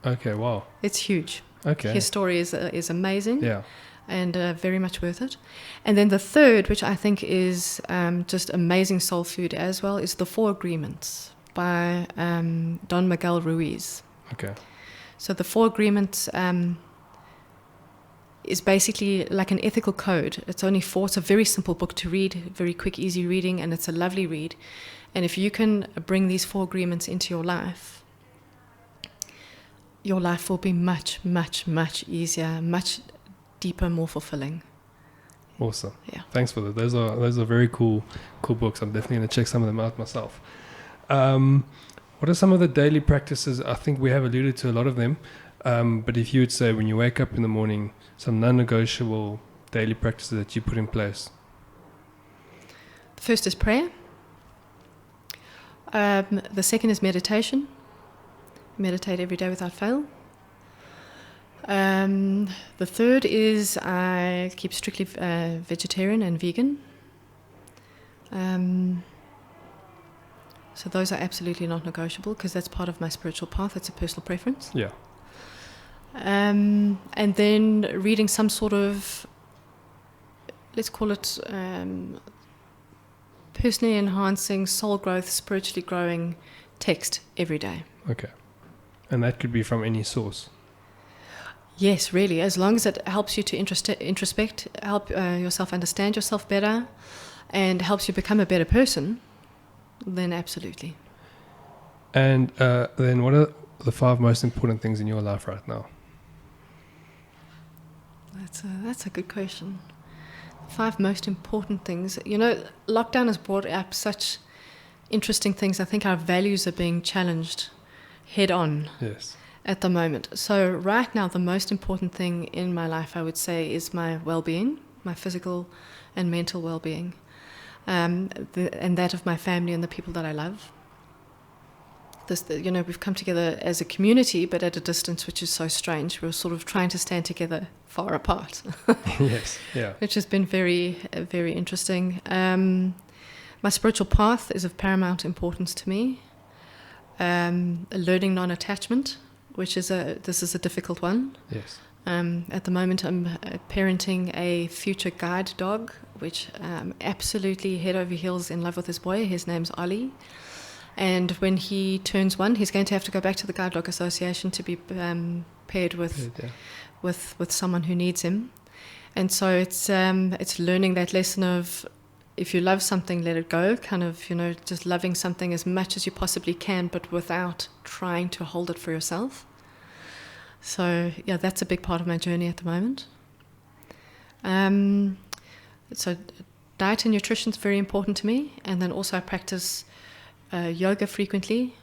Okay. Wow. It's huge. Okay. His story is amazing. Yeah. And very much worth it. And then the third, which I think is just amazing soul food as well, is The Four Agreements by Don Miguel Ruiz. Okay. So The Four Agreements is basically like an ethical code. It's only four. It's a very simple book to read, very quick, easy reading, and it's a lovely read. And if you can bring these four agreements into your life will be much, much, much easier, much deeper, more fulfilling. Awesome. Yeah. Thanks for that. Those are very cool books. I'm definitely going to check some of them out myself. What are some of the daily practices? I think we have alluded to a lot of them. But if you would say when you wake up in the morning, some non-negotiable daily practices that you put in place. The first is prayer. The second is meditation. Meditate every day without fail. The third is I keep strictly vegetarian and vegan. So those are absolutely not negotiable because that's part of my spiritual path. It's a personal preference. Yeah. And then reading some sort of, let's call it personally enhancing, soul growth, spiritually growing text every day. Okay. And that could be from any source. Yes, really. As long as it helps you to introspect, help yourself understand yourself better, and helps you become a better person, then absolutely. And then what are the 5 most important things in your life right now? That's a good question. 5 most important things. You know, lockdown has brought up such interesting things. I think our values are being challenged head on. Yes. At the moment. So right now, the most important thing in my life, I would say, is my well-being, my physical and mental well-being, and that of my family and the people that I love. We've come together as a community, but at a distance, which is so strange. We're sort of trying to stand together far apart. Yes, yeah. Which has been very, very interesting. My spiritual path is of paramount importance to me. Learning non-attachment, which is this is a difficult one. Yes. At the moment, I'm parenting a future guide dog, which absolutely head over heels in love with this boy. His name's Ollie. And when he turns 1, he's going to have to go back to the Guide Dog Association to be paired with someone who needs him. And so it's learning that lesson of, if you love something, let it go, kind of, just loving something as much as you possibly can, but without trying to hold it for yourself. So, yeah, that's a big part of my journey at the moment. So diet and nutrition is very important to me. And then also I practice yoga frequently,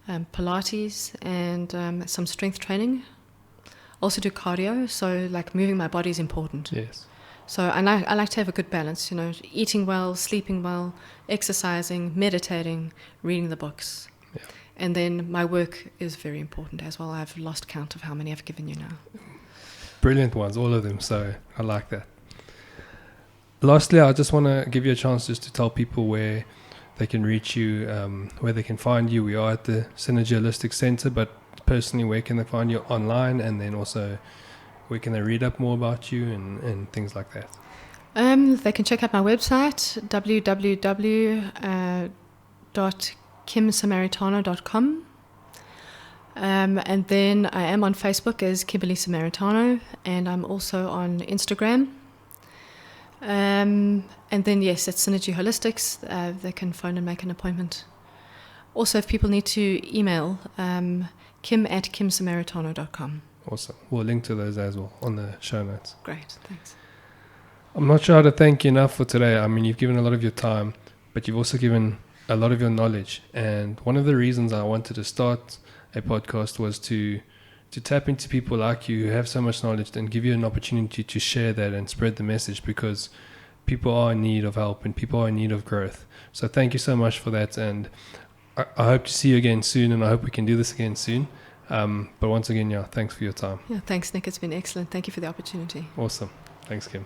Pilates, and some strength training. Also do cardio, so like moving my body is important. Yes. So I like to have a good balance, eating well, sleeping well, exercising, meditating, reading the books. Yeah. And then my work is very important as well. I've lost count of how many I've given you now. Brilliant ones, all of them, so I like that. Lastly, I just want to give you a chance just to tell people where they can reach you, where they can find you. We are at the Synergy Holistic Center, but personally, where can they find you online, and then also where can they read up more about you and things like that? They can check out my website, www.kimsammaritano.com. And then I am on Facebook as Kimberly Sammaritano, and I'm also on Instagram. And then, yes, at Synergy Holistics, they can phone and make an appointment. Also, if people need to email, kim@kimsammaritano.com. Awesome. We'll link to those as well on the show notes. Great, thanks. I'm not sure how to thank you enough for today. I mean, you've given a lot of your time, but you've also given a lot of your knowledge. And one of the reasons I wanted to start a podcast was to tap into people like you who have so much knowledge and give you an opportunity to share that and spread the message, because people are in need of help and people are in need of growth. So thank you so much for that. And I hope to see you again soon, and I hope we can do this again soon. But once again, thanks for your time. Yeah, thanks, Nick. It's been excellent. Thank you for the opportunity. Awesome. Thanks, Kim.